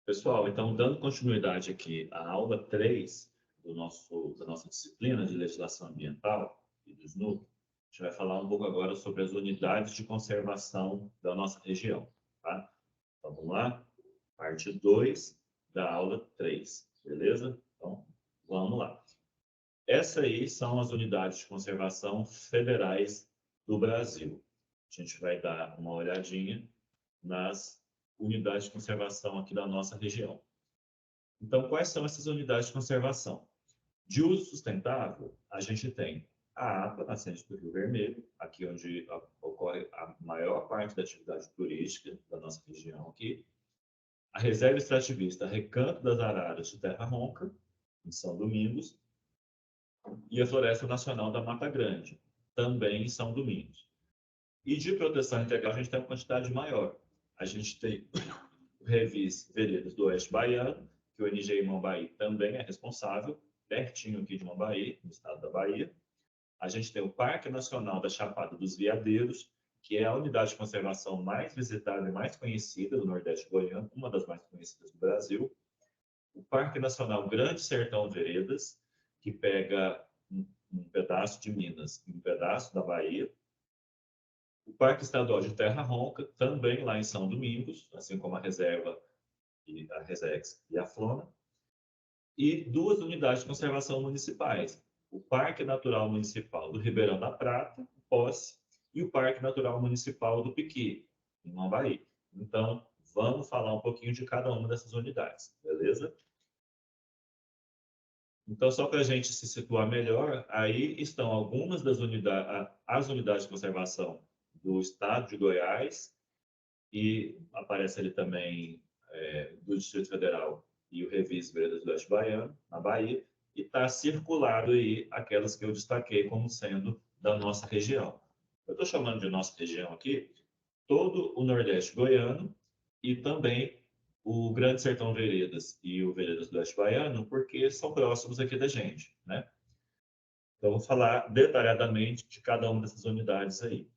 Pessoal, então, dando continuidade aqui à aula 3 da nossa disciplina de legislação ambiental e do SNUP, a gente vai falar um pouco agora sobre as unidades de conservação da nossa região, tá? Então, vamos lá? Parte 2 da aula 3, beleza? Então, vamos lá. Essas aí são as unidades de conservação federais do Brasil. A gente vai dar uma olhadinha nas unidades de conservação aqui da nossa região. Então, quais são essas unidades de conservação? De uso sustentável, a gente tem a APA, nascente do Rio Vermelho, aqui onde ocorre a maior parte da atividade turística da nossa região aqui. A Reserva Extrativista Recanto das Araras de Terra Ronca, em São Domingos. E a Floresta Nacional da Mata Grande, também em São Domingos. E de proteção integral, a gente tem uma quantidade maior. A gente tem o Revis Veredas do Oeste Baiano, que o NG Mombaí também é responsável, pertinho aqui de Mombaí, no estado da Bahia. A gente tem o Parque Nacional da Chapada dos Veadeiros, que é a unidade de conservação mais visitada e mais conhecida do Nordeste goiano, uma das mais conhecidas do Brasil. O Parque Nacional Grande Sertão Veredas, que pega um pedaço de Minas e um pedaço da Bahia. O Parque Estadual de Terra Ronca, também lá em São Domingos, assim como a Reserva, e a Resex e a Flona. E duas unidades de conservação municipais, o Parque Natural Municipal do Ribeirão da Prata, Posse, e o Parque Natural Municipal do Piqui, em Mombaí. Então, vamos falar um pouquinho de cada uma dessas unidades, beleza? Então, só para a gente se situar melhor, aí estão algumas das unidades, as unidades de conservação do estado de Goiás, e aparece ali também do Distrito Federal e o Revis Veredas do Oeste Baiano, na Bahia, e está circulado aí aquelas que eu destaquei como sendo da nossa região. Eu estou chamando de nossa região aqui todo o Nordeste goiano e também o Grande Sertão Veredas e o Veredas do Oeste Baiano, porque são próximos aqui da gente, né? Então, vou falar detalhadamente de cada uma dessas unidades aí.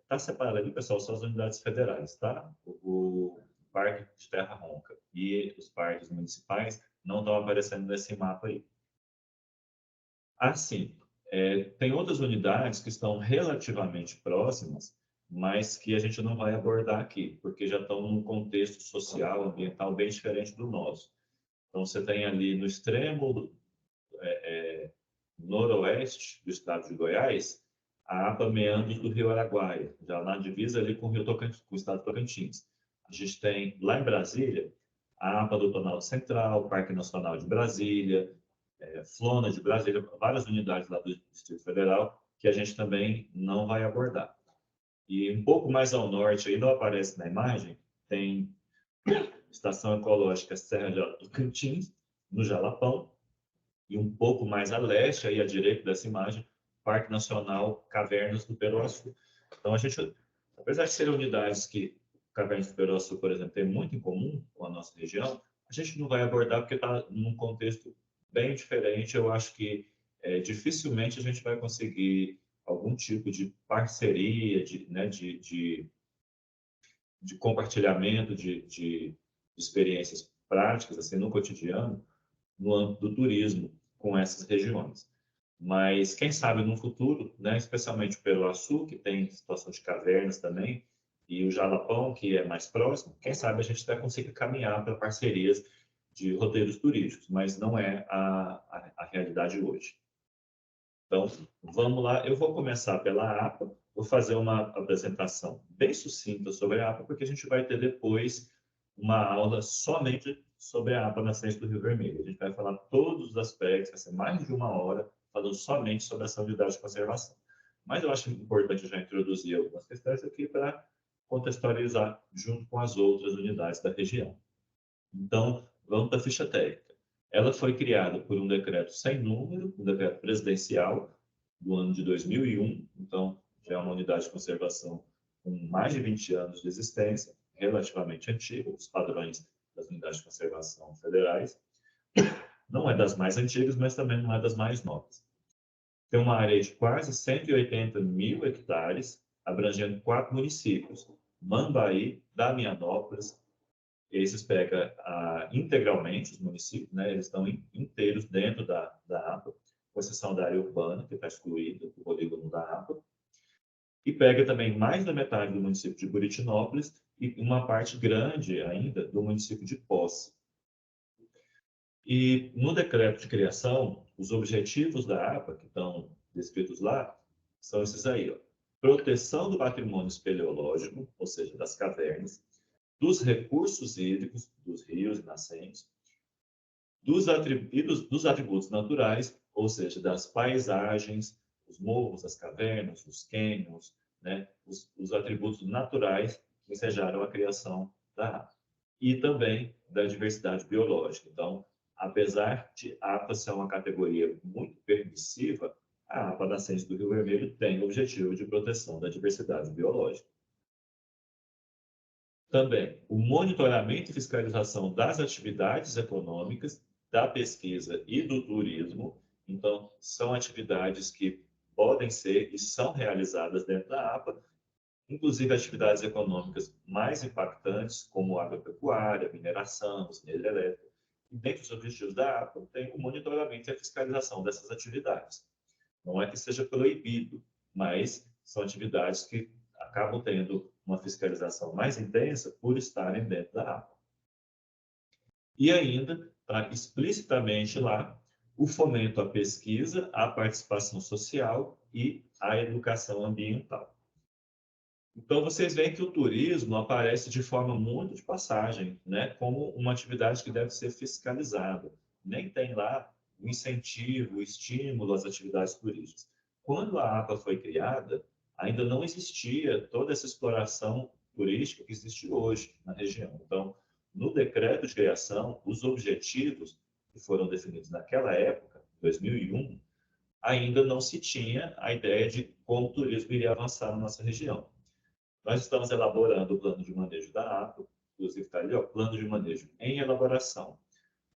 Está separado ali, pessoal, são as unidades federais, tá? O Parque de Terra Ronca e os parques municipais não estão aparecendo nesse mapa aí. Assim, tem outras unidades que estão relativamente próximas, mas que a gente não vai abordar aqui, porque já estão num contexto social, ambiental bem diferente do nosso. Então, você tem ali no extremo noroeste do estado de Goiás, a APA Meandros do Rio Araguaia, já na divisa ali com o Rio Tocantins, com o estado de Tocantins. A gente tem lá em Brasília a APA do Planalto Central, Parque Nacional de Brasília, Flona de Brasília, várias unidades lá do Distrito Federal que a gente também não vai abordar. E um pouco mais ao norte, aí não aparece na imagem, tem Estação Ecológica Serra de Tocantins, no Jalapão, e um pouco mais a leste, aí à direita dessa imagem, Parque Nacional Cavernas do Peroçu. Então, a gente, apesar de serem unidades que Cavernas do Peroçu, por exemplo, tem muito em comum com a nossa região, a gente não vai abordar porque está num contexto bem diferente. Eu acho que dificilmente a gente vai conseguir algum tipo de parceria, de compartilhamento de experiências práticas assim no cotidiano no âmbito do turismo com essas regiões. Mas quem sabe no futuro, né, especialmente o Peruaçu, que tem situação de cavernas também, e o Jalapão, que é mais próximo, quem sabe a gente vai conseguir caminhar para parcerias de roteiros turísticos, mas não é a realidade hoje. Então, vamos lá. Eu vou começar pela APA, vou fazer uma apresentação bem sucinta sobre a APA, porque a gente vai ter depois uma aula somente sobre a APA Nascente do Rio Vermelho. A gente vai falar todos os aspectos, vai ser mais de uma hora, falando somente sobre essa unidade de conservação. Mas eu acho importante já introduzir algumas questões aqui para contextualizar junto com as outras unidades da região. Então, vamos para a ficha técnica. Ela foi criada por um decreto sem número, um decreto presidencial do ano de 2001, então já é uma unidade de conservação com mais de 20 anos de existência, relativamente antiga, os padrões das unidades de conservação federais. Não é das mais antigas, mas também não é das mais novas. Tem uma área de quase 180 mil hectares, abrangendo 4 municípios: Mambaí, Damianópolis, esses pega integralmente os municípios, né? Eles estão inteiros dentro da APA, com exceção da área urbana, que está excluída do polígono da APA, e pega também mais da metade do município de Buritinópolis e uma parte grande ainda do município de Poce. E no decreto de criação, os objetivos da APA, que estão descritos lá, são esses aí, ó. Proteção do patrimônio espeleológico, ou seja, das cavernas, dos recursos hídricos, dos rios e nascentes, dos atributos naturais, ou seja, das paisagens, os morros, as cavernas, os cânions, né, os atributos naturais que ensejaram a criação da APA. E também da diversidade biológica. Então, apesar de a APA ser uma categoria muito permissiva, a APA Nascentes do Rio Vermelho tem o objetivo de proteção da diversidade biológica. Também, o monitoramento e fiscalização das atividades econômicas, da pesquisa e do turismo. Então, são atividades que podem ser e são realizadas dentro da APA, inclusive atividades econômicas mais impactantes, como agropecuária, mineração, usina hidrelétrica. E dentre os objetivos da APA, tem o monitoramento e a fiscalização dessas atividades. Não é que seja proibido, mas são atividades que acabam tendo uma fiscalização mais intensa por estarem dentro da APA. E ainda está explicitamente lá o fomento à pesquisa, à participação social e à educação ambiental. Então, vocês veem que o turismo aparece de forma muito de passagem, né, como uma atividade que deve ser fiscalizada. Nem tem lá o incentivo, o estímulo às atividades turísticas. Quando a APA foi criada, ainda não existia toda essa exploração turística que existe hoje na região. Então, no decreto de criação, os objetivos que foram definidos naquela época, 2001, ainda não se tinha a ideia de como o turismo iria avançar na nossa região. Nós estamos elaborando o plano de manejo da APA, inclusive está ali, ó, plano de manejo em elaboração.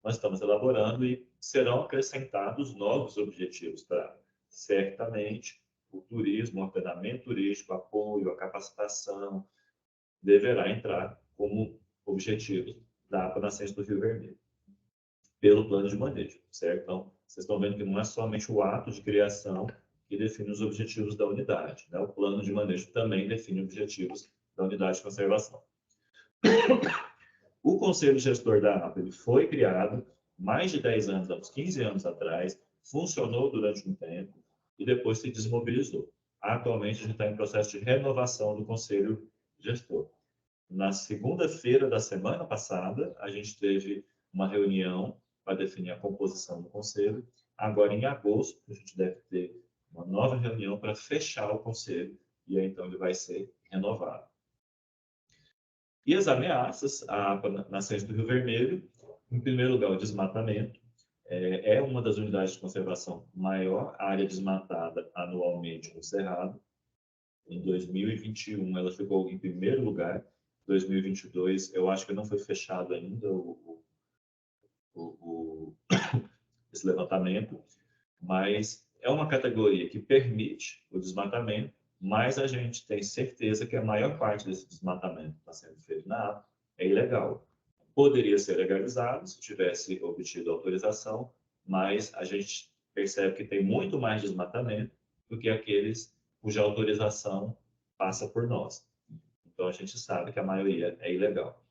Nós estamos elaborando e serão acrescentados novos objetivos para, certamente, o turismo, o ordenamento turístico, apoio, a capacitação, deverá entrar como objetivos da APA Nascentes do Rio Vermelho, pelo plano de manejo, certo? Então, vocês estão vendo que não é somente o ato de criação que define os objetivos da unidade, né? O plano de manejo também define objetivos da unidade de conservação. O Conselho Gestor da APA ele foi criado mais de 10 anos, uns 15 anos atrás, funcionou durante um tempo e depois se desmobilizou. Atualmente, a gente está em processo de renovação do Conselho Gestor. Na segunda-feira da semana passada, a gente teve uma reunião para definir a composição do conselho. Agora, em agosto, a gente deve ter uma nova reunião para fechar o conselho e aí, então, ele vai ser renovado. E as ameaças à nascente do Rio Vermelho, em primeiro lugar, o desmatamento. É uma das unidades de conservação maior área desmatada anualmente no Cerrado. Em 2021, ela ficou em primeiro lugar. 2022, eu acho que não foi fechado ainda esse levantamento, mas é uma categoria que permite o desmatamento, mas a gente tem certeza que a maior parte desse desmatamento que está sendo feito na APA é ilegal. Poderia ser legalizado se tivesse obtido autorização, mas a gente percebe que tem muito mais desmatamento do que aqueles cuja autorização passa por nós. Então, a gente sabe que a maioria é ilegal.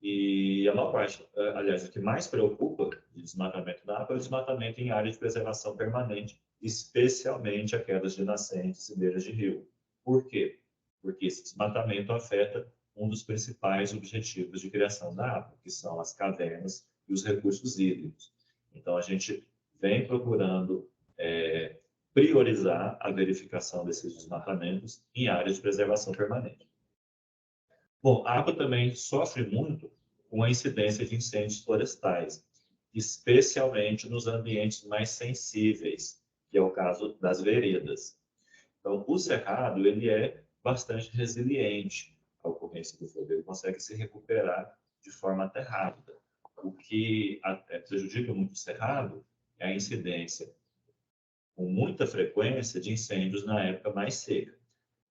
E a maior parte, aliás, o que mais preocupa de desmatamento da APA é o desmatamento em área de preservação permanente, especialmente a quedas de nascentes e beiras de rio. Por quê? Porque esse desmatamento afeta um dos principais objetivos de criação da APA, que são as cavernas e os recursos hídricos. Então, a gente vem procurando priorizar a verificação desses desmatamentos em áreas de preservação permanente. Bom, a APA também sofre muito com a incidência de incêndios florestais, especialmente nos ambientes mais sensíveis, que é o caso das veredas. Então, o cerrado ele é bastante resiliente à ocorrência do fogo, ele consegue se recuperar de forma até rápida. O que prejudica muito o cerrado é a incidência com muita frequência de incêndios na época mais seca.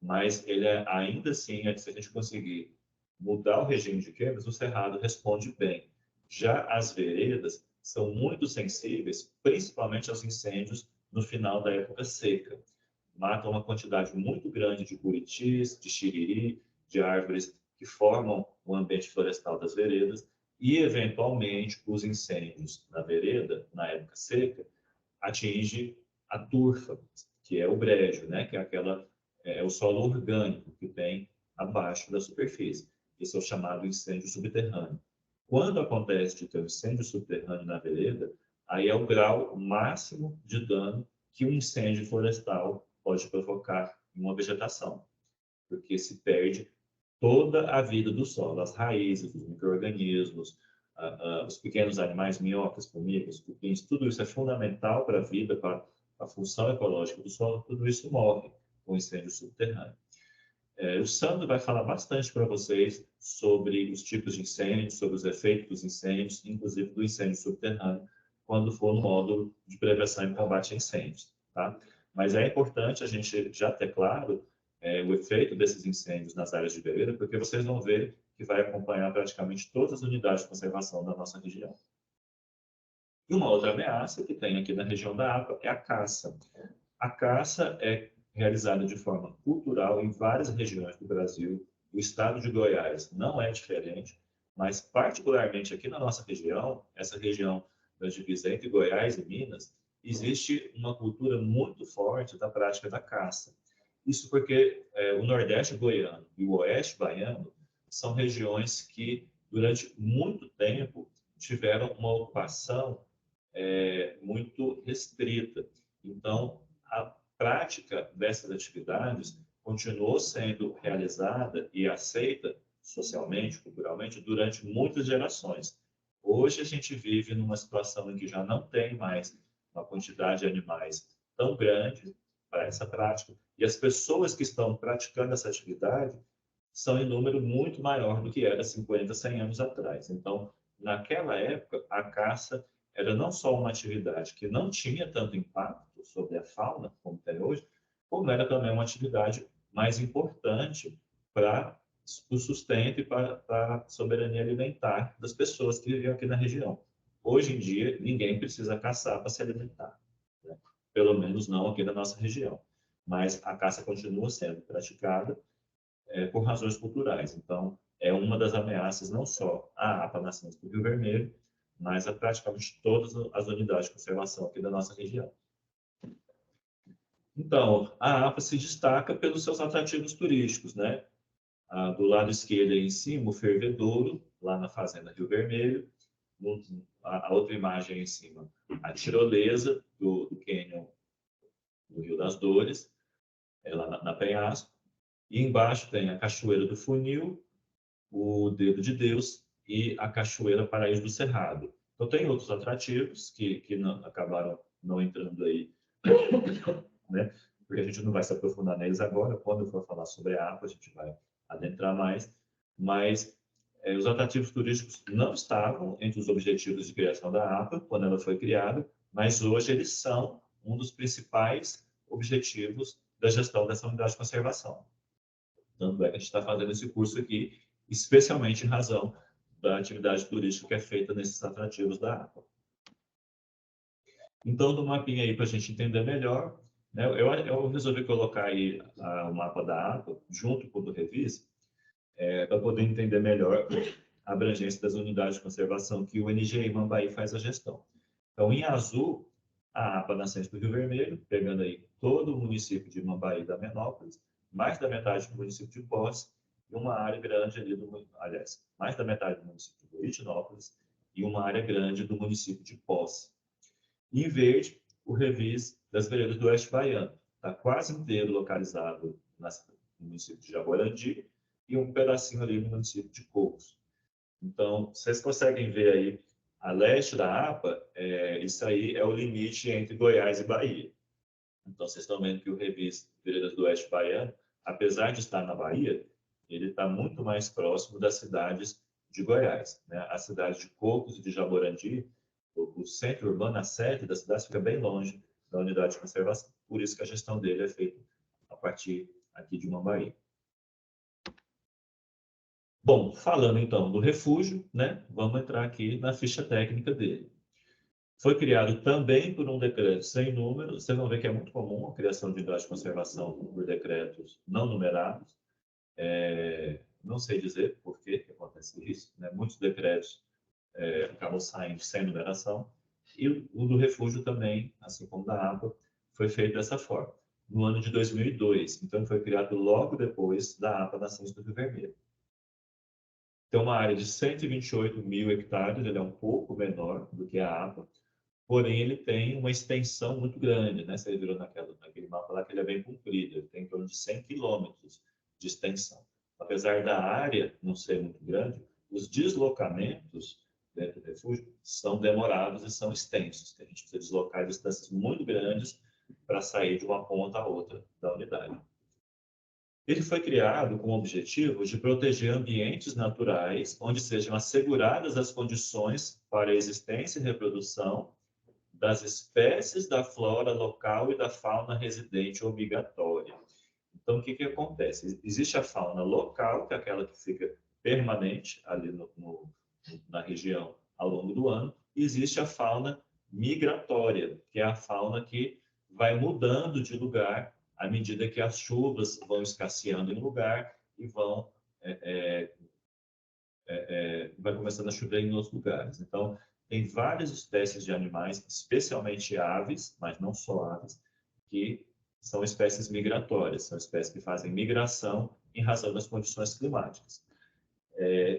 Mas ele ainda assim, se a gente conseguir mudar o regime de queimas, o cerrado responde bem. Já as veredas são muito sensíveis, principalmente aos incêndios no final da época seca. Matam uma quantidade muito grande de buritis, de xiriri, de árvores que formam o ambiente florestal das veredas e, eventualmente, os incêndios na vereda, na época seca, atinge a turfa, que é o brejo, né? Que é o solo orgânico que tem abaixo da superfície. Esse é o chamado incêndio subterrâneo. Quando acontece de ter um incêndio subterrâneo na vereda, aí é o grau máximo de dano que um incêndio florestal pode provocar em uma vegetação, porque se perde toda a vida do solo, as raízes, os micro-organismos, os pequenos animais, minhocas, formigas, cupins, tudo isso é fundamental para a vida, para a função ecológica do solo, tudo isso morre com incêndio subterrâneo. O Sandro vai falar bastante para vocês sobre os tipos de incêndios, sobre os efeitos dos incêndios, inclusive do incêndio subterrâneo, quando for no módulo de prevenção e combate a incêndios, tá? Mas é importante a gente já ter claro o efeito desses incêndios nas áreas de vereda, porque vocês vão ver que vai acompanhar praticamente todas as unidades de conservação da nossa região. E uma outra ameaça que tem aqui na região da APA é a caça. A caça é realizada de forma cultural em várias regiões do Brasil. O estado de Goiás não é diferente, mas particularmente aqui na nossa região, essa região da divisa entre Goiás e Minas, existe uma cultura muito forte da prática da caça. Isso porque o Nordeste goiano e o Oeste baiano são regiões que, durante muito tempo, tiveram uma ocupação muito restrita. Então, a prática dessas atividades continuou sendo realizada e aceita socialmente, culturalmente, durante muitas gerações. Hoje a gente vive numa situação em que já não tem mais uma quantidade de animais tão grande para essa prática, e as pessoas que estão praticando essa atividade são em número muito maior do que era 50, 100 anos atrás. Então, naquela época, a caça era não só uma atividade que não tinha tanto impacto sobre a fauna como tem hoje, como era também uma atividade mais importante para o sustento e para a soberania alimentar das pessoas que viviam aqui na região. Hoje em dia, ninguém precisa caçar para se alimentar, né? Pelo menos não aqui na nossa região. Mas a caça continua sendo praticada por razões culturais. Então, é uma das ameaças não só à APA Nascentes do Rio Vermelho, mas a praticamente todas as unidades de conservação aqui da nossa região. Então, a APA se destaca pelos seus atrativos turísticos, né? Do lado esquerdo aí em cima, o Fervedouro, lá na Fazenda Rio Vermelho. A outra imagem aí em cima, a tirolesa do Cânion do Rio das Dores, lá na Penhasco. E embaixo tem a Cachoeira do Funil, o Dedo de Deus e a Cachoeira Paraíso do Cerrado. Então, tem outros atrativos que não, acabaram não entrando aí, né? Porque a gente não vai se aprofundar neles agora. Quando eu for falar sobre a APA, a gente vai adentrar mais. Mas os atrativos turísticos não estavam entre os objetivos de criação da APA quando ela foi criada, mas hoje eles são um dos principais objetivos da gestão dessa unidade de conservação. Tanto é que a gente está fazendo esse curso aqui, especialmente em razão da atividade turística que é feita nesses atrativos da APA. Então, do mapinha aí, para a gente entender melhor, né, eu resolvi colocar aí o mapa da APA junto com o do Revis, para poder entender melhor a abrangência das unidades de conservação que o NGI Mambaí faz a gestão. Então, em azul, a APA Nascente do Rio Vermelho, pegando aí todo o município de Mambaí da Menópolis, mais da metade do município de Posse, e uma área grande ali aliás, mais da metade do município de Buritinópolis e uma área grande do município de Posse. E em verde, o Revis das Veredas do Oeste Baiano, está quase inteiro localizado no município de Jaguarandi e um pedacinho ali no município de Cocos. Então, vocês conseguem ver aí, a leste da APA, isso aí é o limite entre Goiás e Bahia. Então, vocês estão vendo que o Revis Veredas do Oeste Baiano, apesar de estar na Bahia, ele está muito mais próximo das cidades de Goiás, né? A cidade de Cocos e de Jaborandi, o centro urbano, a sede da cidade, fica bem longe da unidade de conservação. Por isso que a gestão dele é feita a partir aqui de Mambaí. Bom, falando então do refúgio, né, vamos entrar aqui na ficha técnica dele. Foi criado também por um decreto sem número. Vocês vão ver que é muito comum a criação de unidades de conservação por decretos não numerados. Não sei dizer por que acontece isso, né? Muitos decretos acabam saindo sem numeração. E o do refúgio também, assim como da APA, foi feito dessa forma. No ano de 2002, então foi criado logo depois da APA Nascentes do Rio Vermelho. Tem uma área de 128 mil hectares, ele é um pouco menor do que a APA, porém ele tem uma extensão muito grande, né? Você viu naquele mapa lá que ele é bem comprido, ele tem em torno de 100 quilômetros de extensão. Apesar da área não ser muito grande, os deslocamentos dentro do refúgio são demorados e são extensos. A gente precisa deslocar distâncias muito grandes para sair de uma ponta a outra da unidade. Ele foi criado com o objetivo de proteger ambientes naturais onde sejam asseguradas as condições para a existência e reprodução das espécies da flora local e da fauna residente ou migratória. Então, o que acontece? Existe a fauna local, que é aquela que fica permanente ali na região ao longo do ano, e existe a fauna migratória, que é a fauna que vai mudando de lugar à medida que as chuvas vão escasseando em lugar e é, vai começando a chover em outros lugares. Então, tem várias espécies de animais, especialmente aves, mas não só aves, que são espécies migratórias, são espécies que fazem migração em razão das condições climáticas.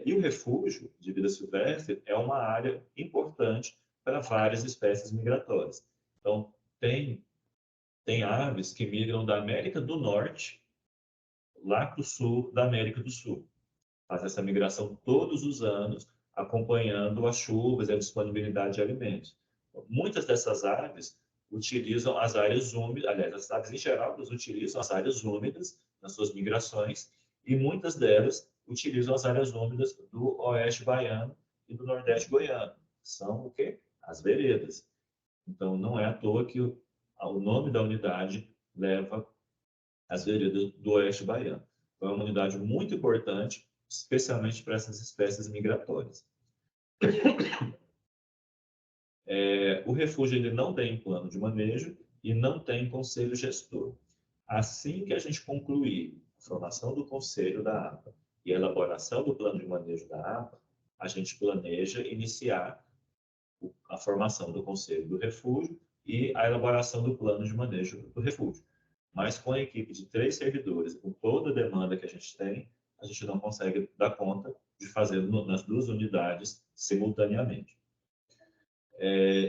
E o refúgio de vida silvestre é uma área importante para várias espécies migratórias. Então, tem aves que migram da América do Norte lá para o sul da América do Sul. Faz essa migração todos os anos, acompanhando as chuvas e a disponibilidade de alimentos. Muitas dessas aves utilizam as áreas úmidas, aliás, as aves em geral elas utilizam as áreas úmidas nas suas migrações e muitas delas utilizam as áreas úmidas do oeste baiano e do nordeste goiano. São o quê? As veredas. Então, não é à toa que o nome da unidade leva as veredas do oeste baiano. Então, é uma unidade muito importante, especialmente para essas espécies migratórias. O refúgio ele não tem plano de manejo e não tem conselho gestor. Assim que a gente concluir a formação do conselho da APA e a elaboração do plano de manejo da APA, a gente planeja iniciar a formação do conselho do refúgio e a elaboração do plano de manejo do refúgio. Mas com a equipe de 3 servidores, com toda a demanda que a gente não consegue dar conta de fazer nas 2 unidades simultaneamente.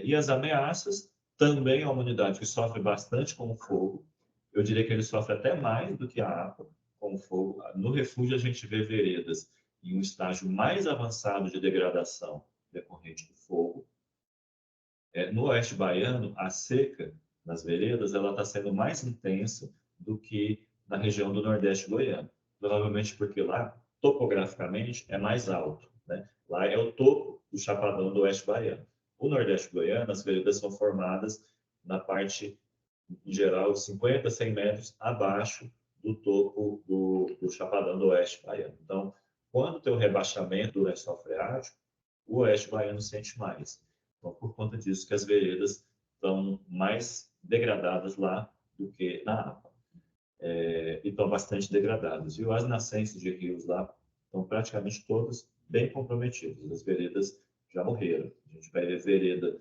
E as ameaças, também é uma unidade que sofre bastante com o fogo. Eu diria que ele sofre até mais do que a APA com o fogo. No refúgio, a gente vê veredas em um estágio mais avançado de degradação decorrente do fogo. No oeste baiano, a seca nas veredas ela está sendo mais intensa do que na região do nordeste goiano. Provavelmente porque lá, topograficamente, é mais alto. Né? Lá é o topo do chapadão do oeste baiano. O nordeste goiano, as veredas são formadas na parte, em geral, 50, 100 metros abaixo do topo do chapadão do oeste baiano. Então, quando tem o rebaixamento do lençol freático, o oeste baiano sente mais. Então, por conta disso que as veredas estão mais degradadas lá do que na APA. E estão bastante degradadas. E as nascentes de rios lá estão praticamente todas bem comprometidas. As veredas já morreram. A gente vai ver vereda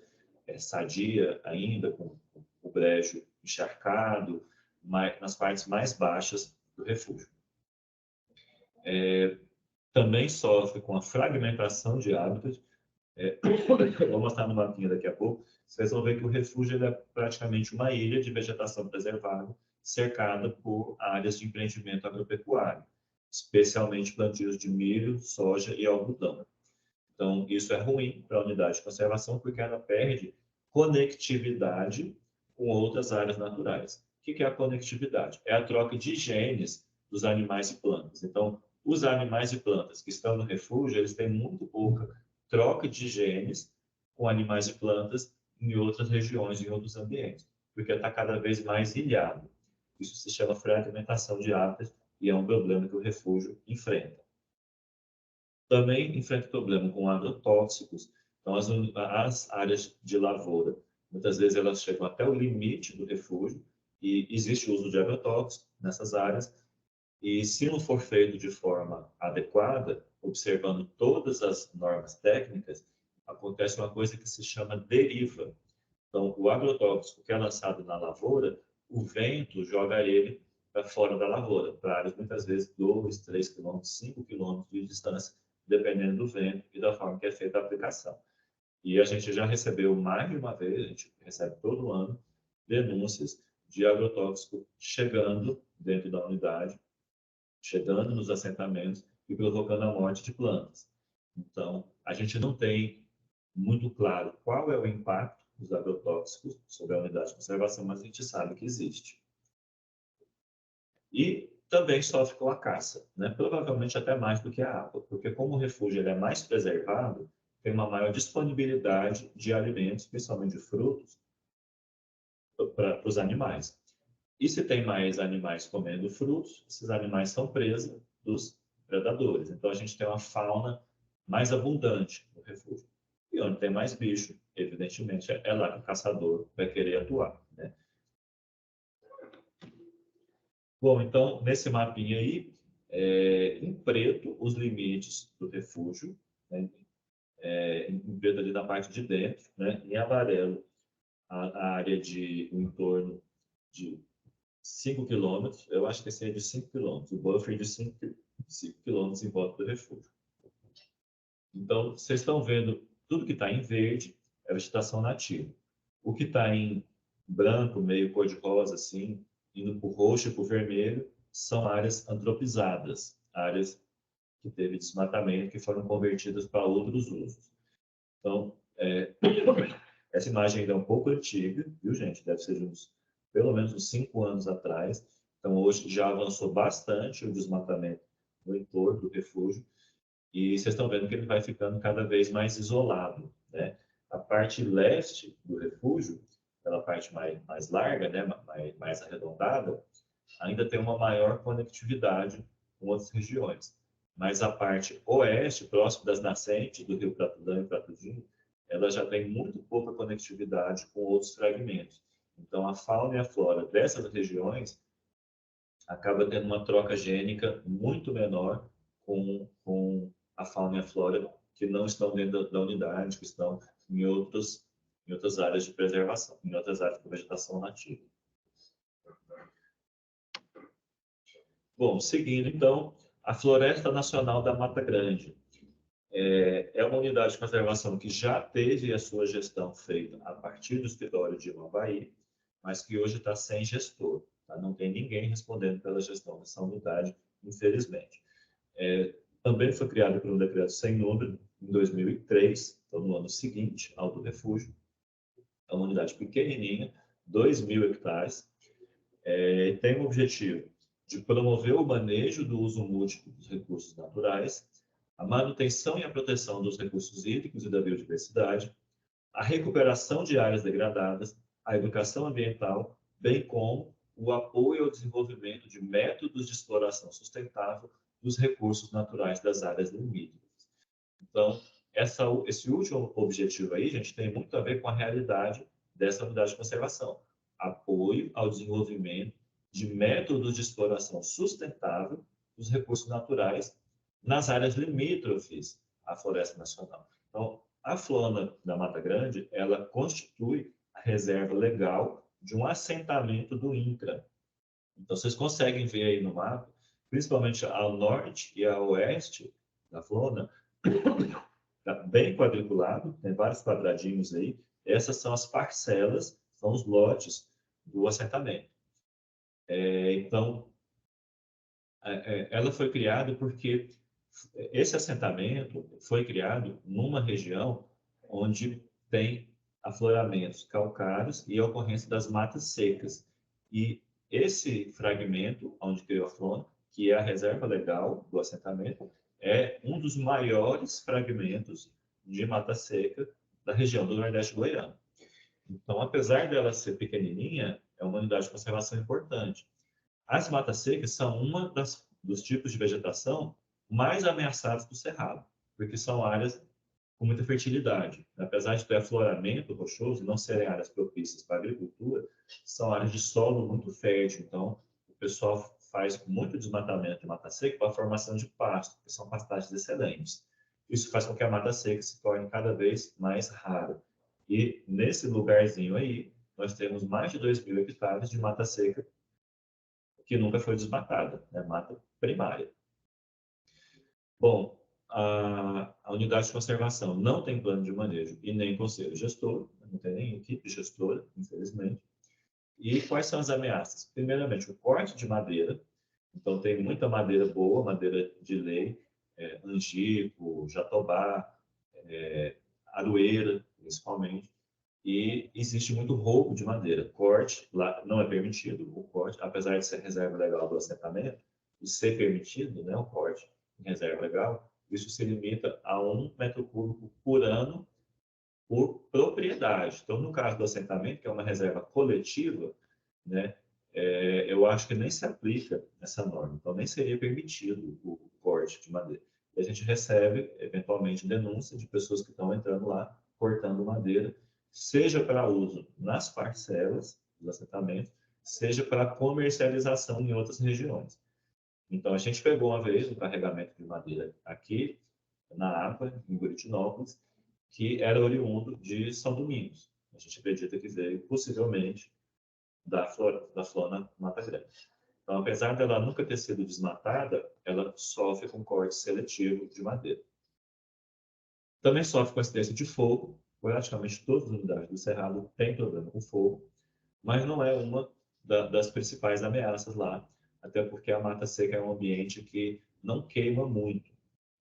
sadia ainda, com o brejo encharcado, nas partes mais baixas do refúgio. Também sofre com a fragmentação de hábitats. Vou mostrar no mapinha daqui a pouco. Vocês vão ver que o refúgio é praticamente uma ilha de vegetação preservada, cercada por áreas de empreendimento agropecuário, especialmente plantios de milho, soja e algodão. Então, isso é ruim para a unidade de conservação, porque ela perde conectividade com outras áreas naturais. O que é a conectividade? É a troca de genes dos animais e plantas. Então, os animais e plantas que estão no refúgio, eles têm muito pouca troca de genes com animais e plantas em outras regiões, em outros ambientes, porque está cada vez mais ilhado. Isso se chama fragmentação de hábitats e é um problema que o refúgio enfrenta. também enfrenta problema com agrotóxicos. Então, as áreas de lavoura, muitas vezes elas chegam até o limite do refúgio e existe o uso de agrotóxicos nessas áreas. E se não for feito de forma adequada, observando todas as normas técnicas, acontece uma coisa que se chama deriva. Então, o agrotóxico que é lançado na lavoura, o vento joga ele para fora da lavoura, para áreas muitas vezes 2, 3 quilômetros, 5 quilômetros de distância, dependendo do vento e da forma que é feita a aplicação. E a gente já recebeu mais de uma vez, a gente recebe todo ano, denúncias de agrotóxico chegando dentro da unidade, chegando nos assentamentos e provocando a morte de plantas. Então, a gente não tem muito claro qual é o impacto dos agrotóxicos sobre a unidade de conservação, mas a gente sabe que existe. E também sofre com a caça, né? Provavelmente até mais do que a água, porque como o refúgio ele é mais preservado, tem uma maior disponibilidade de alimentos, principalmente de frutos, para os animais. E se tem mais animais comendo frutos, esses animais são presa dos predadores. Então a gente tem uma fauna mais abundante no refúgio. E onde tem mais bicho, evidentemente, é lá que o caçador vai querer atuar, né? Bom, então, nesse mapinha aí, em preto, os limites do refúgio, né? Em preto ali na parte de dentro, né? Em amarelo, a área de o entorno de 5 quilômetros, eu acho que esse é de 5 quilômetros, o buffer de 5 quilômetros em volta do refúgio. Então, vocês estão vendo, tudo que está em verde é vegetação nativa. O que está em branco, meio cor-de-rosa, assim, indo para o roxo e para o vermelho, são áreas antropizadas, áreas que teve desmatamento, que foram convertidas para outros usos. Então, essa imagem ainda é um pouco antiga, viu, gente? Deve ser de pelo menos uns 5 anos atrás. Então, hoje já avançou bastante o desmatamento no entorno do refúgio e vocês estão vendo que ele vai ficando cada vez mais isolado, né? A parte leste do refúgio, aquela parte mais larga, né? mais arredondada, ainda tem uma maior conectividade com outras regiões. Mas a parte oeste, próximo das nascentes do rio Pratudã e Pratudinho, ela já tem muito pouca conectividade com outros fragmentos. Então, a fauna e a flora dessas regiões acaba tendo uma troca gênica muito menor com a fauna e a flora que não estão dentro da unidade, que estão em outras áreas de preservação, em outras áreas de vegetação nativa. Bom, seguindo então, a Floresta Nacional da Mata Grande é uma unidade de conservação que já teve a sua gestão feita a partir do escritório de Amavaí, mas que hoje está sem gestor. Tá? Não tem ninguém respondendo pela gestão dessa unidade, infelizmente. Também foi criado por um decreto sem número em 2003, então no ano seguinte ao do refúgio. É uma unidade pequenininha, 2.000 hectares, tem o objetivo de promover o manejo do uso múltiplo dos recursos naturais, a manutenção e a proteção dos recursos hídricos e da biodiversidade, a recuperação de áreas degradadas, a educação ambiental, bem como o apoio ao desenvolvimento de métodos de exploração sustentável dos recursos naturais das áreas limítrofes. Então, esse último objetivo aí, gente, tem muito a ver com a realidade dessa unidade de conservação. Apoio ao desenvolvimento de métodos de exploração sustentável dos recursos naturais nas áreas limítrofes à Floresta Nacional. Então, a Flona da Mata Grande, ela constitui a reserva legal de um assentamento do INCRA. Então, vocês conseguem ver aí no mapa, principalmente ao norte e ao oeste da Flona, está bem quadriculado, tem vários quadradinhos aí. Essas são as parcelas, são os lotes do assentamento. Então, ela foi criada porque esse assentamento foi criado numa região onde tem afloramentos calcários e a ocorrência das matas secas. E esse fragmento, onde criou a Flona, que é a reserva legal do assentamento, é um dos maiores fragmentos de mata seca da região do Nordeste goiano. Então, apesar dela ser pequenininha, é uma unidade de conservação importante. As matas secas são dos tipos de vegetação mais ameaçados do Cerrado. porque são áreas com muita fertilidade. Apesar de ter afloramento rochoso, não serem áreas propícias para a agricultura, são áreas de solo muito fértil. Então, o pessoal faz muito desmatamento de mata seca para a formação de pasto, que são pastagens excelentes. Isso faz com que a mata seca se torne cada vez mais rara. E nesse lugarzinho aí, nós temos mais de 2.000 hectares de mata seca que nunca foi desmatada, né? Mata primária. Bom, a unidade de conservação não tem plano de manejo e nem conselho gestor, não tem nem equipe gestora, infelizmente. E quais são as ameaças? Primeiramente, o corte de madeira. Então, tem muita madeira boa, madeira de lei, angico, jatobá, aroeira, principalmente. E existe muito roubo de madeira. Corte lá não é permitido, o corte, apesar de ser reserva legal do assentamento, e ser permitido, né, o corte em reserva legal, isso se limita a 1 metro cúbico por ano por propriedade. Então, no caso do assentamento, que é uma reserva coletiva, né, eu acho que nem se aplica essa norma. Então, nem seria permitido o corte de madeira. E a gente recebe, eventualmente, denúncia de pessoas que estão entrando lá, cortando madeira, seja para uso nas parcelas do assentamento, seja para comercialização em outras regiões. Então, a gente pegou uma vez um carregamento de madeira aqui na APA, em Buritinópolis, que era oriundo de São Domingos. A gente acredita que veio, possivelmente, da flora Mata Grande. Então, apesar dela nunca ter sido desmatada, ela sofre com corte seletivo de madeira. Também sofre com acidente de fogo. Praticamente todas as unidades do Cerrado têm problema com fogo, mas não é uma das principais ameaças lá, até porque a mata seca é um ambiente que não queima muito,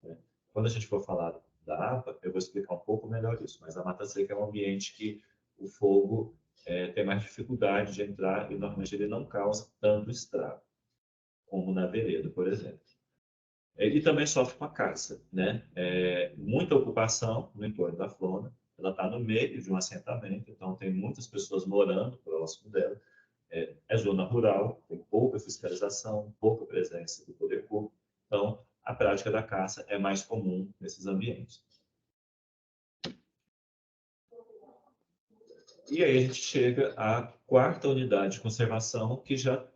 né? Quando a gente for falar da APA, eu vou explicar um pouco melhor isso, mas a mata seca é um ambiente que o fogo tem mais dificuldade de entrar e normalmente ele não causa tanto estrago, como na vereda, por exemplo. Ele também sofre com a caça, né? Muita ocupação no entorno da flora, ela está no meio de um assentamento, então tem muitas pessoas morando próximo dela. É zona rural, tem pouca fiscalização, pouca presença do poder público, então a prática da caça é mais comum nesses ambientes. E aí a gente chega à quarta unidade de conservação, que já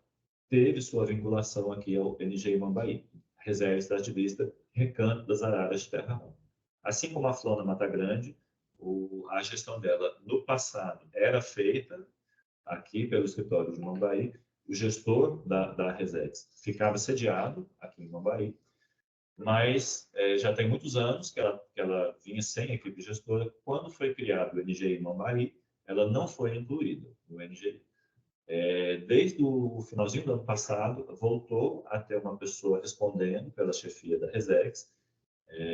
teve sua vinculação aqui ao NGI Mambaí, Reserva Extrativista Recanto das Araras de Terra Ronca. Assim como a Flona Mata Grande, a gestão dela no passado era feita aqui pelo escritório de Mambaí, o gestor da Resex ficava sediado aqui em Mambaí, mas já tem muitos anos que ela vinha sem equipe gestora. Quando foi criado o NGI Mambaí, ela não foi incluída no NGI. Desde o finalzinho do ano passado, voltou a ter uma pessoa respondendo pela chefia da Resex,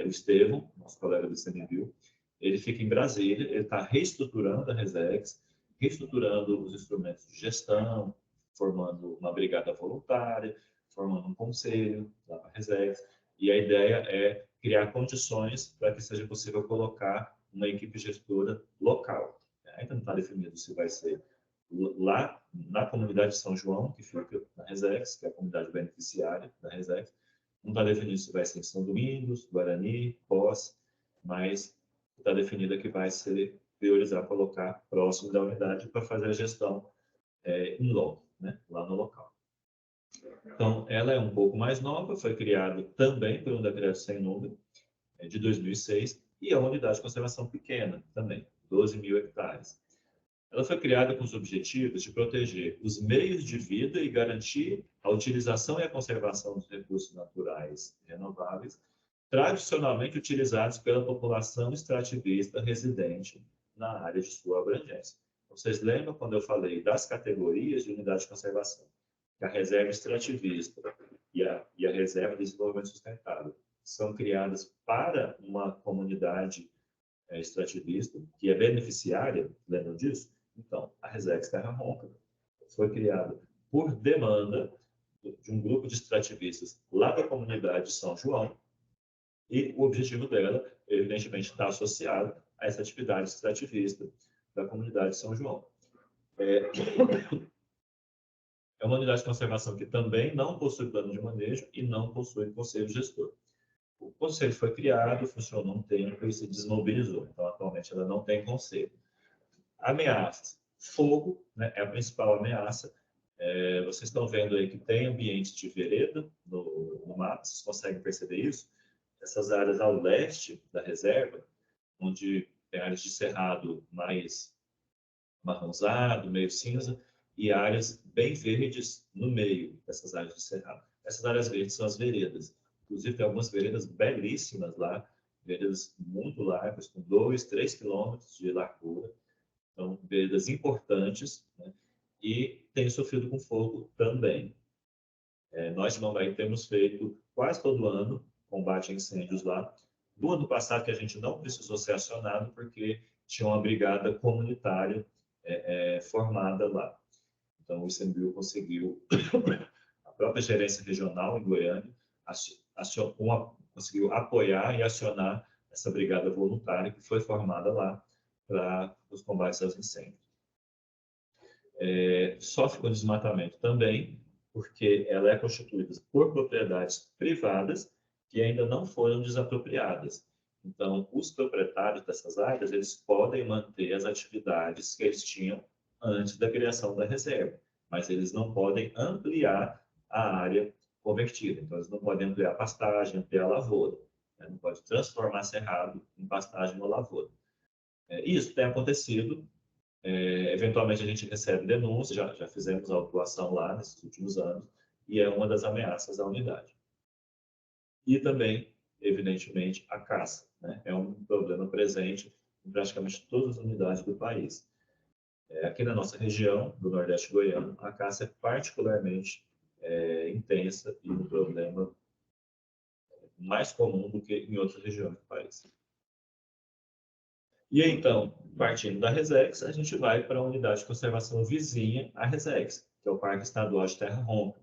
o Estevão, nosso colega do CNBio. Ele fica em Brasília, ele está reestruturando a Resex, reestruturando os instrumentos de gestão, formando uma brigada voluntária, formando um conselho lá para a Resex, e a ideia é criar condições para que seja possível colocar uma equipe gestora local. Ainda não está definido se vai ser lá na comunidade de São João, que fica na Resex, que é a comunidade beneficiária da Resex. Não está definido se vai ser em São Domingos, Guarani, Foz, mas está definido que vai ser priorizar colocar próximo da unidade para fazer a gestão em loco, né, lá no local. Então, ela é um pouco mais nova, foi criada também por um decreto sem número, de 2006, e é uma unidade de conservação pequena também, 12.000 hectares. Ela foi criada com os objetivos de proteger os meios de vida e garantir a utilização e a conservação dos recursos naturais renováveis, tradicionalmente utilizados pela população extrativista residente na área de sua abrangência. Vocês lembram quando eu falei das categorias de unidade de conservação? Que a reserva extrativista e a reserva de desenvolvimento sustentável são criadas para uma comunidade extrativista, que é beneficiária, lembram disso? Então, a Resex Terra Ronca foi criada por demanda de um grupo de extrativistas lá da comunidade de São João, e o objetivo dela, evidentemente, está associado a essa atividade extrativista da comunidade de São João. É uma unidade de conservação que também não possui plano de manejo e não possui conselho gestor. O conselho foi criado, funcionou um tempo e se desmobilizou. Então, atualmente, ela não tem conselho. Ameaças. Fogo, né, é a principal ameaça. Vocês estão vendo aí que tem ambiente de vereda no mapa, vocês conseguem perceber isso? Essas áreas ao leste da reserva, onde tem áreas de cerrado mais marronzado, meio cinza, e áreas bem verdes no meio dessas áreas de cerrado. Essas áreas verdes são as veredas. Inclusive, tem algumas veredas belíssimas lá, veredas muito largas, com 2, 3 quilômetros de largura. Então, veredas importantes, né? E tem sofrido com fogo também. Nós de Mambaí temos feito quase todo ano combate a incêndios lá. Do ano passado que a gente não precisou ser acionado porque tinha uma brigada comunitária formada lá. Então o ICMBio conseguiu, a própria gerência regional em Goiânia conseguiu apoiar e acionar essa brigada voluntária que foi formada lá para os combates aos incêndios. Sofre com desmatamento também, porque ela é constituída por propriedades privadas que ainda não foram desapropriadas. Então, os proprietários dessas áreas, eles podem manter as atividades que eles tinham antes da criação da reserva, mas eles não podem ampliar a área convertida. Então, eles não podem ampliar a pastagem, ampliar a lavoura, né? Não pode transformar cerrado em pastagem ou lavoura. E isso tem acontecido. Eventualmente a gente recebe denúncias, já fizemos autuação lá nesses últimos anos, e é uma das ameaças à unidade. E também, evidentemente, a caça, né? É um problema presente em praticamente todas as unidades do país. Aqui na nossa região, do Nordeste goiano, a caça é particularmente intensa e um problema mais comum do que em outras regiões do país. E então, partindo da Resex, a gente vai para a unidade de conservação vizinha à Resex, que é o Parque Estadual de Terra Ronca.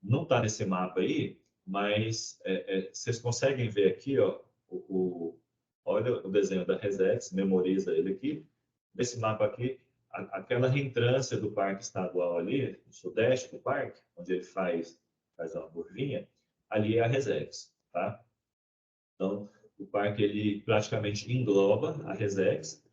Não está nesse mapa aí, mas vocês conseguem ver aqui, ó, olha o desenho da Resex, memoriza ele aqui. Nesse mapa aqui, aquela reentrância do Parque Estadual ali, no sudeste do parque, onde ele faz uma curvinha, ali é a Resex, tá? Então, o parque ele praticamente engloba a Resex.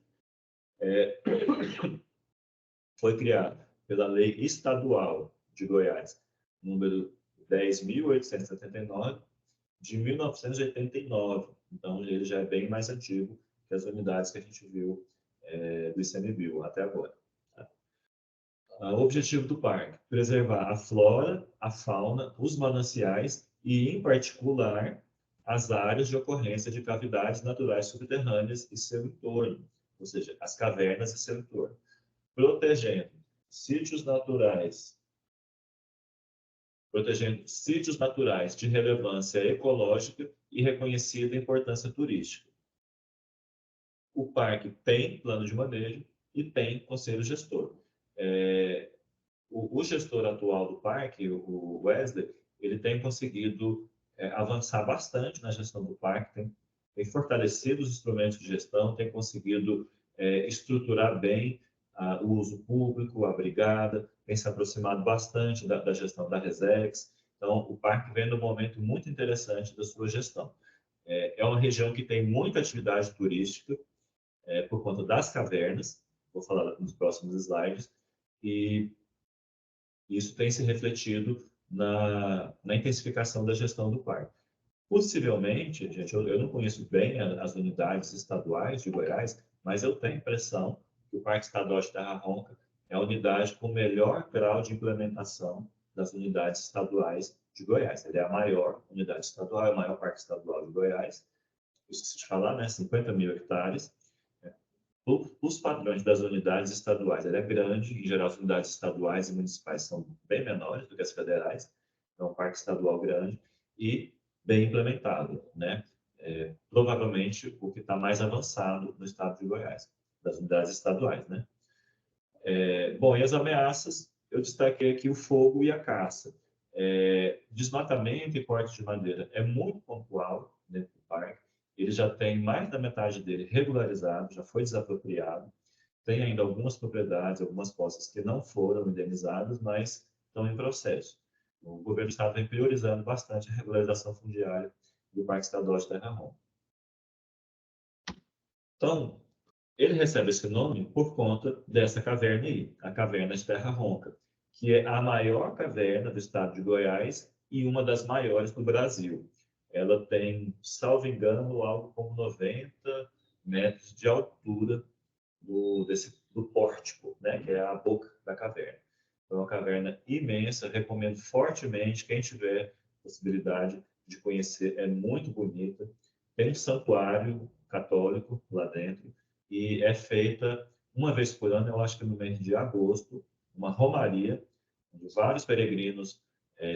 Foi criado pela Lei Estadual de Goiás, número 10.879, de 1989. Então, ele já é bem mais antigo que as unidades que a gente viu do ICMBio até agora. Tá? O objetivo do parque: preservar a flora, a fauna, os mananciais e, em particular, as áreas de ocorrência de cavidades naturais subterrâneas e seu entorno, ou seja, as cavernas e seu entorno, protegendo sítios naturais, de relevância ecológica e reconhecida importância turística. O parque tem plano de manejo e tem conselho gestor. O gestor atual do parque, o Wesley, ele tem conseguido avançar bastante na gestão do parque, tem fortalecido os instrumentos de gestão, tem conseguido estruturar bem o uso público, a brigada, tem se aproximado bastante da gestão da Resex. Então, o parque vem num momento muito interessante da sua gestão. É uma região que tem muita atividade turística por conta das cavernas, vou falar nos próximos slides, e isso tem se refletido na intensificação da gestão do parque. Possivelmente, gente, eu não conheço bem as unidades estaduais de Goiás, mas eu tenho a impressão que o Parque Estadual de Terra Ronca é a unidade com melhor grau de implementação das unidades estaduais de Goiás. Ele é a maior unidade estadual, é o maior parque estadual de Goiás. Eu esqueci de falar, né? 50 mil hectares. Os padrões das unidades estaduais, ele é grande, em geral as unidades estaduais e municipais são bem menores do que as federais, é um parque estadual grande e bem implementado, né? Provavelmente o que está mais avançado no estado de Goiás, das unidades estaduais, né? Bom, e as ameaças, eu destaquei aqui o fogo e a caça. Desmatamento e corte de madeira é muito pontual dentro do parque, ele já tem mais da metade dele regularizado, já foi desapropriado. Tem ainda algumas propriedades, algumas posses que não foram indenizadas, mas estão em processo. O governo do estado vem priorizando bastante a regularização fundiária do Parque Estadual de Terra Ronca. Então, ele recebe esse nome por conta dessa caverna aí, a Caverna de Terra Ronca, que é a maior caverna do estado de Goiás e uma das maiores do Brasil. Ela tem, salvo engano, algo como 90 metros de altura do pórtico, né, que é a boca da caverna. É uma caverna imensa, recomendo fortemente quem tiver possibilidade de conhecer, é muito bonita. Tem um santuário católico lá dentro e é feita uma vez por ano, eu acho que no mês de agosto, uma romaria, onde vários peregrinos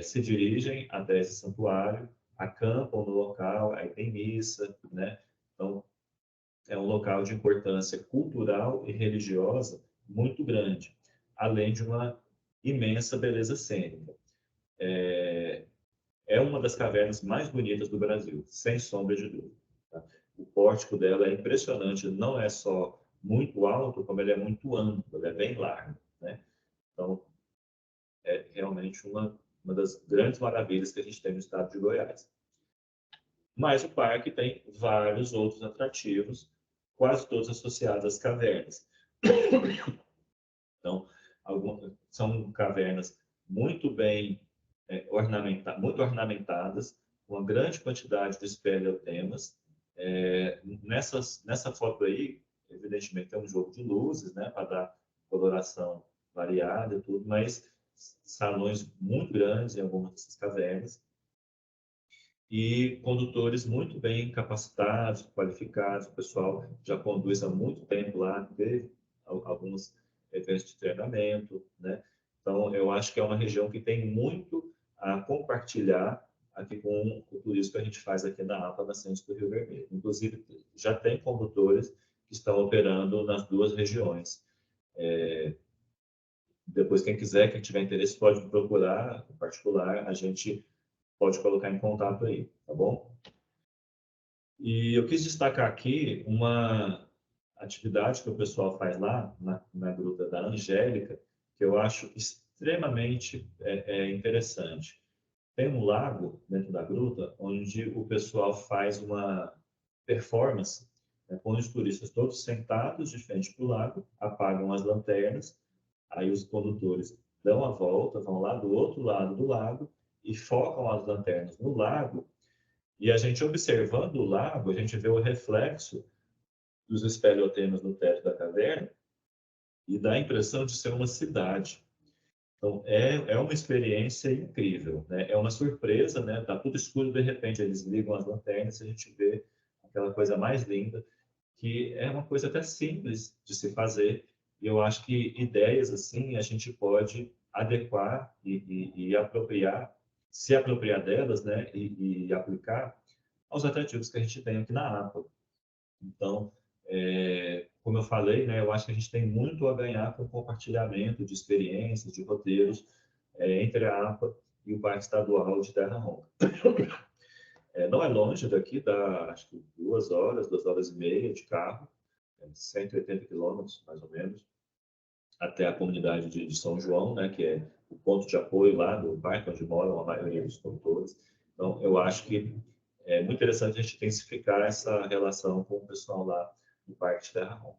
se dirigem até esse santuário, acampam no local, aí tem missa, né? Então, é um local de importância cultural e religiosa muito grande, além de uma imensa beleza cênica. É uma das cavernas mais bonitas do Brasil, sem sombra de dúvida. Tá? O pórtico dela é impressionante, não é só muito alto, como ele é muito amplo, ele é bem largo. Né? Então, é realmente uma das grandes maravilhas que a gente tem no estado de Goiás. Mas o parque tem vários outros atrativos, quase todos associados às cavernas. Então, são cavernas muito bem muito ornamentadas, com uma grande quantidade de espeleotemas. Nessa foto aí, evidentemente, tem um jogo de luzes, né, para dar coloração variada e tudo, mas salões muito grandes em algumas dessas cavernas e condutores muito bem capacitados, qualificados. O pessoal já conduz há muito tempo lá, teve alguns eventos de treinamento, né? Então, eu acho que é uma região que tem muito a compartilhar aqui com o turismo que a gente faz aqui na APA, na Centro do Rio Vermelho. Inclusive, já tem condutores que estão operando nas duas regiões. Depois, quem quiser, quem tiver interesse, pode me procurar em particular, a gente pode colocar em contato aí, tá bom? E eu quis destacar aqui uma atividade que o pessoal faz lá na Gruta da Angélica, que eu acho extremamente interessante. Tem um lago dentro da gruta onde o pessoal faz uma performance, né, com os turistas todos sentados de frente para o lago, apagam as lanternas, aí os condutores dão a volta, vão lá do outro lado do lago e focam as lanternas no lago e a gente observando o lago, a gente vê o reflexo dos espeleotemas no teto da caverna e dá a impressão de ser uma cidade. Então, é uma experiência incrível, né? É uma surpresa, né? Tá tudo escuro, de repente eles ligam as lanternas e a gente vê aquela coisa mais linda, que é uma coisa até simples de se fazer. E eu acho que ideias assim a gente pode adequar e apropriar, se apropriar delas, né? E aplicar aos atrativos que a gente tem aqui na APA. Então, como eu falei, né, eu acho que a gente tem muito a ganhar com o compartilhamento de experiências, de roteiros entre a APA e o Parque Estadual de Terra Ronca. Não é longe daqui, dá acho que 2 horas, 2 horas e meia de carro, 180 quilômetros mais ou menos, até a comunidade de São João, né, que é o ponto de apoio lá do parque onde moram a maioria dos condutores. Então, eu acho que é muito interessante a gente intensificar essa relação com o pessoal lá do Parque de Terra Ronca.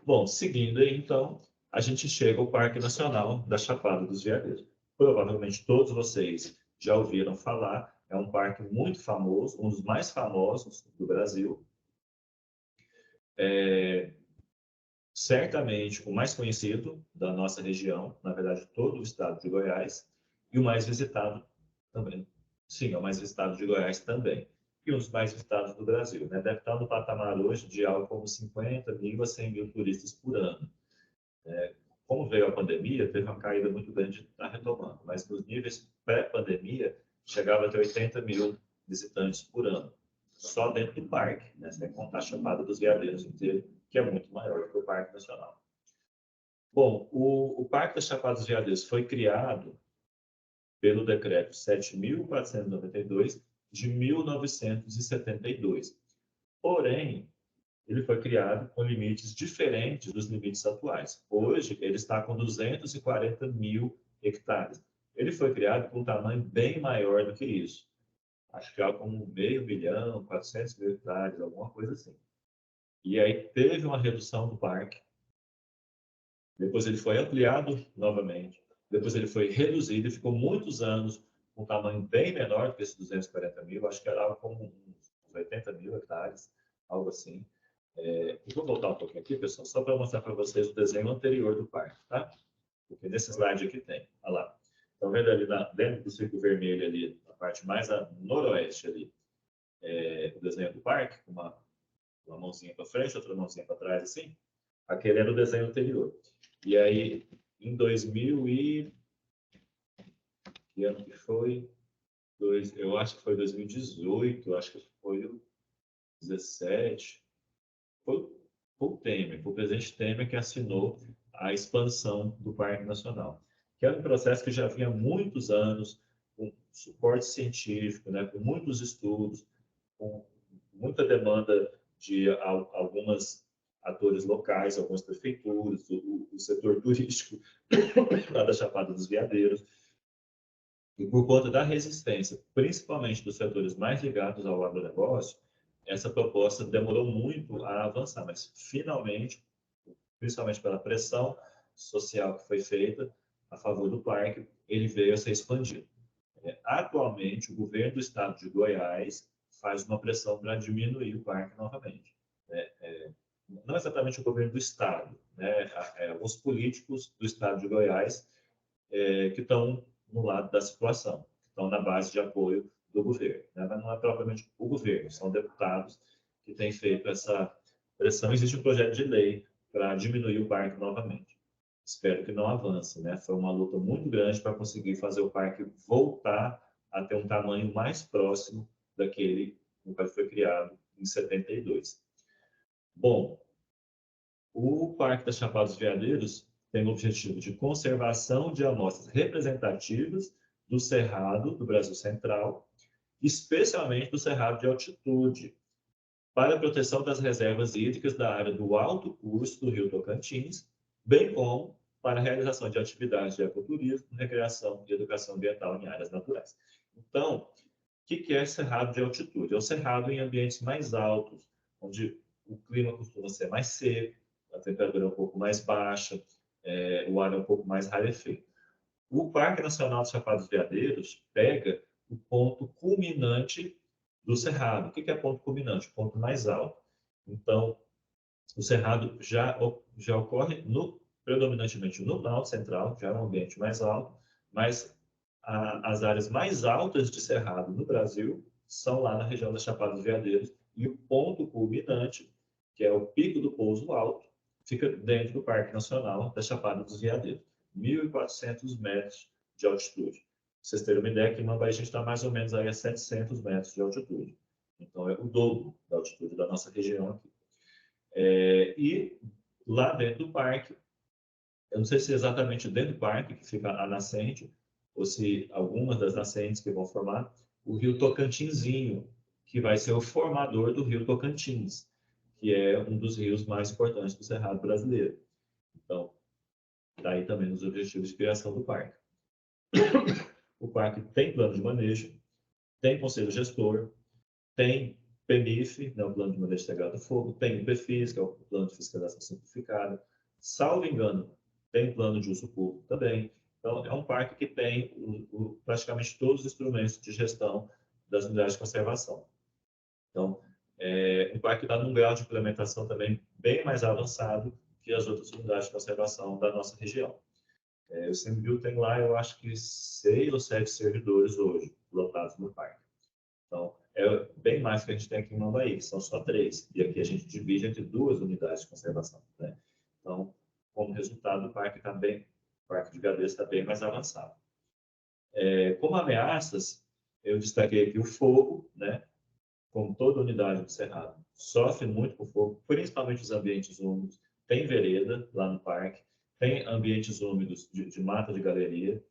Bom, seguindo aí, então, a gente chega ao Parque Nacional da Chapada dos Veadeiros. Provavelmente todos vocês já ouviram falar, é um parque muito famoso, um dos mais famosos do Brasil. Certamente o mais conhecido da nossa região, na verdade, todo o estado de Goiás, e o mais visitado também. Sim, é o mais visitado de Goiás também. E um dos mais visitados do Brasil. Né? Deve estar no patamar hoje de algo como 50 mil a 100 mil turistas por ano. Como veio a pandemia, teve uma caída muito grande, está retomando, mas nos níveis pré-pandemia, chegava a ter 80 mil visitantes por ano, só dentro do parque, né? Sem contar a Chapada dos Veadeiros inteiro, que é muito maior que o Parque Nacional. Bom, o Parque da Chapada dos Veadeiros foi criado pelo decreto 7.492 de 1972. Porém, ele foi criado com limites diferentes dos limites atuais. Hoje, ele está com 240 mil hectares. Ele foi criado com um tamanho bem maior do que isso. Acho que algo como 500 mil, 400 mil hectares, alguma coisa assim. E aí teve uma redução do parque, depois ele foi ampliado novamente, depois ele foi reduzido e ficou muitos anos com um tamanho bem menor do que esses 240 mil, acho que era algo como uns 80 mil hectares, algo assim. Vou voltar um pouquinho aqui, pessoal, só para mostrar para vocês o desenho anterior do parque, tá? Porque nesse slide aqui tem, olha lá. Estão vendo ali dentro do círculo vermelho ali, na parte mais a noroeste ali, o desenho do parque, uma mãozinha para frente, outra mãozinha para trás, assim? Aquele era o desenho anterior. E aí, em 2000 que ano que foi? Eu acho que foi 2018, acho que foi o 17. Foi o Temer, foi o presidente Temer que assinou a expansão do Parque Nacional, que era um processo que já vinha há muitos anos, com suporte científico, né, com muitos estudos, com muita demanda de algumas atores locais, algumas prefeituras, o setor turístico lá da Chapada dos Veadeiros, e por conta da resistência, principalmente dos setores mais ligados ao agronegócio, essa proposta demorou muito a avançar, mas finalmente, principalmente pela pressão social que foi feita a favor do parque, ele veio a ser expandido. Atualmente, o governo do estado de Goiás faz uma pressão para diminuir o parque novamente. Não exatamente o governo do estado, né? Os políticos do estado de Goiás que estão no lado da situação, que estão na base de apoio do governo. Né? Mas não é propriamente o governo, são deputados que têm feito essa pressão. Existe um projeto de lei para diminuir o parque novamente. Espero que não avance. Né? Foi uma luta muito grande para conseguir fazer o parque voltar a ter um tamanho mais próximo daquele no qual foi criado em 72. Bom, o Parque das Chapadas Veadeiros tem o objetivo de conservação de amostras representativas do Cerrado do Brasil Central, especialmente do Cerrado de altitude, para a proteção das reservas hídricas da área do alto curso do Rio Tocantins, bem como para a realização de atividades de ecoturismo, recreação e educação ambiental em áreas naturais. Então, o que é cerrado de altitude? É o cerrado em ambientes mais altos, onde o clima costuma ser mais seco, a temperatura é um pouco mais baixa, o ar é um pouco mais rarefeito. O Parque Nacional dos Chapados Veadeiros pega o ponto culminante do cerrado. O que é ponto culminante? O ponto mais alto. Então, o cerrado já ocorre predominantemente no Planalto Central, já é um ambiente mais alto, mas as áreas mais altas de cerrado no Brasil são lá na região das Chapadas Veadeiros, e o ponto culminante, que é o Pico do Pouso Alto, fica dentro do Parque Nacional da Chapada dos Veadeiros, 1.400 metros de altitude. Pra vocês terem uma ideia, aqui em Mambaí a gente está mais ou menos aí a 700 metros de altitude. Então, é o dobro da altitude da nossa região aqui. E lá dentro do parque, eu não sei se é exatamente dentro do parque que fica a nascente, ou se algumas das nascentes que vão formar o rio Tocantinzinho, que vai ser o formador do rio Tocantins, que é um dos rios mais importantes do Cerrado brasileiro. Então, daí também os objetivos de criação do parque. O parque tem plano de manejo, tem conselho gestor, tem PMIF, né, o Plano de Manejo Integrado do Fogo, tem o PFIS, que é o Plano de Fiscalização Simplificada. Salvo engano, tem o Plano de Uso Público também. Então, é um parque que tem praticamente todos os instrumentos de gestão das unidades de conservação. Então, o parque está num grau de implementação também bem mais avançado que as outras unidades de conservação da nossa região. O ICMBio tem lá, eu acho que 6 ou 7 servidores hoje, lotados no parque. Então, é bem mais que a gente tem aqui em Mambaí, que são só 3. E aqui a gente divide entre 2 unidades de conservação. Né? Então, como resultado, o parque de Gadelha está bem mais avançado. Como ameaças, eu destaquei aqui o fogo, né? Como toda unidade do Cerrado, sofre muito com fogo, principalmente os ambientes úmidos. Tem vereda lá no parque, tem ambientes úmidos de mata de galeria,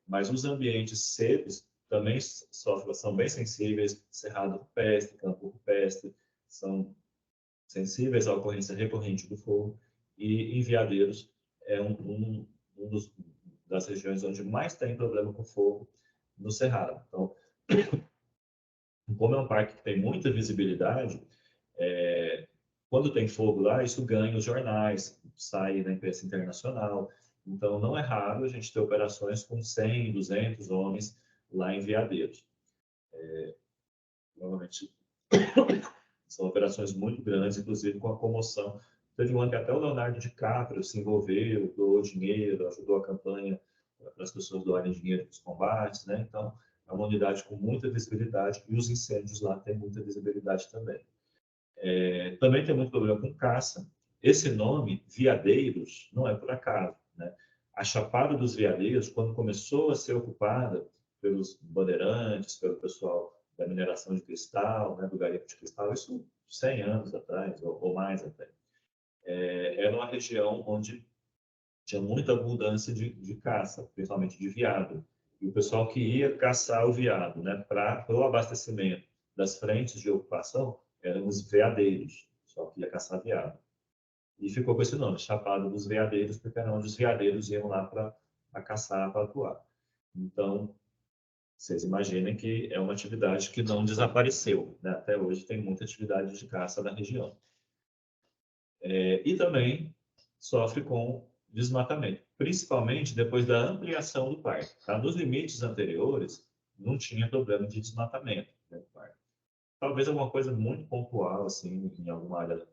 mas os ambientes secos também são bem sensíveis, cerrado rupestre, campo rupestre, são sensíveis à ocorrência recorrente do fogo, e em veadeiros é um dos das regiões onde mais tem problema com fogo no Cerrado. Então, como é um parque que tem muita visibilidade, quando tem fogo lá, isso ganha os jornais, sai na imprensa internacional. Então, não é raro a gente ter operações com 100, 200 homens lá em Veadeiros. Normalmente, são operações muito grandes, inclusive com a comoção. Teve um ano que até o Leonardo DiCaprio se envolveu, doou dinheiro, ajudou a campanha para as pessoas doarem dinheiro para os combates, né? Então, é uma unidade com muita visibilidade e os incêndios lá têm muita visibilidade também. Também tem muito problema com caça. Esse nome, Veadeiros, não é por acaso, né? A Chapada dos Veadeiros, quando começou a ser ocupada pelos bandeirantes, pelo pessoal da mineração de cristal, né, do garimpo de cristal, isso 100 anos atrás, ou mais até, era uma região onde tinha muita abundância de caça, principalmente de veado. E o pessoal que ia caçar o veado, né, para o abastecimento das frentes de ocupação, eram os veadeiros, só que ia caçar veado. E ficou com esse nome, Chapada dos Veadeiros, porque era onde os veadeiros iam lá para caçar, para atuar. Então, vocês imaginem que é uma atividade que não desapareceu, né? Até hoje tem muita atividade de caça na região. E também sofre com desmatamento, principalmente depois da ampliação do parque. Tá? Nos limites anteriores, não tinha problema de desmatamento dentro do parque. Talvez alguma coisa muito pontual, assim, em alguma área,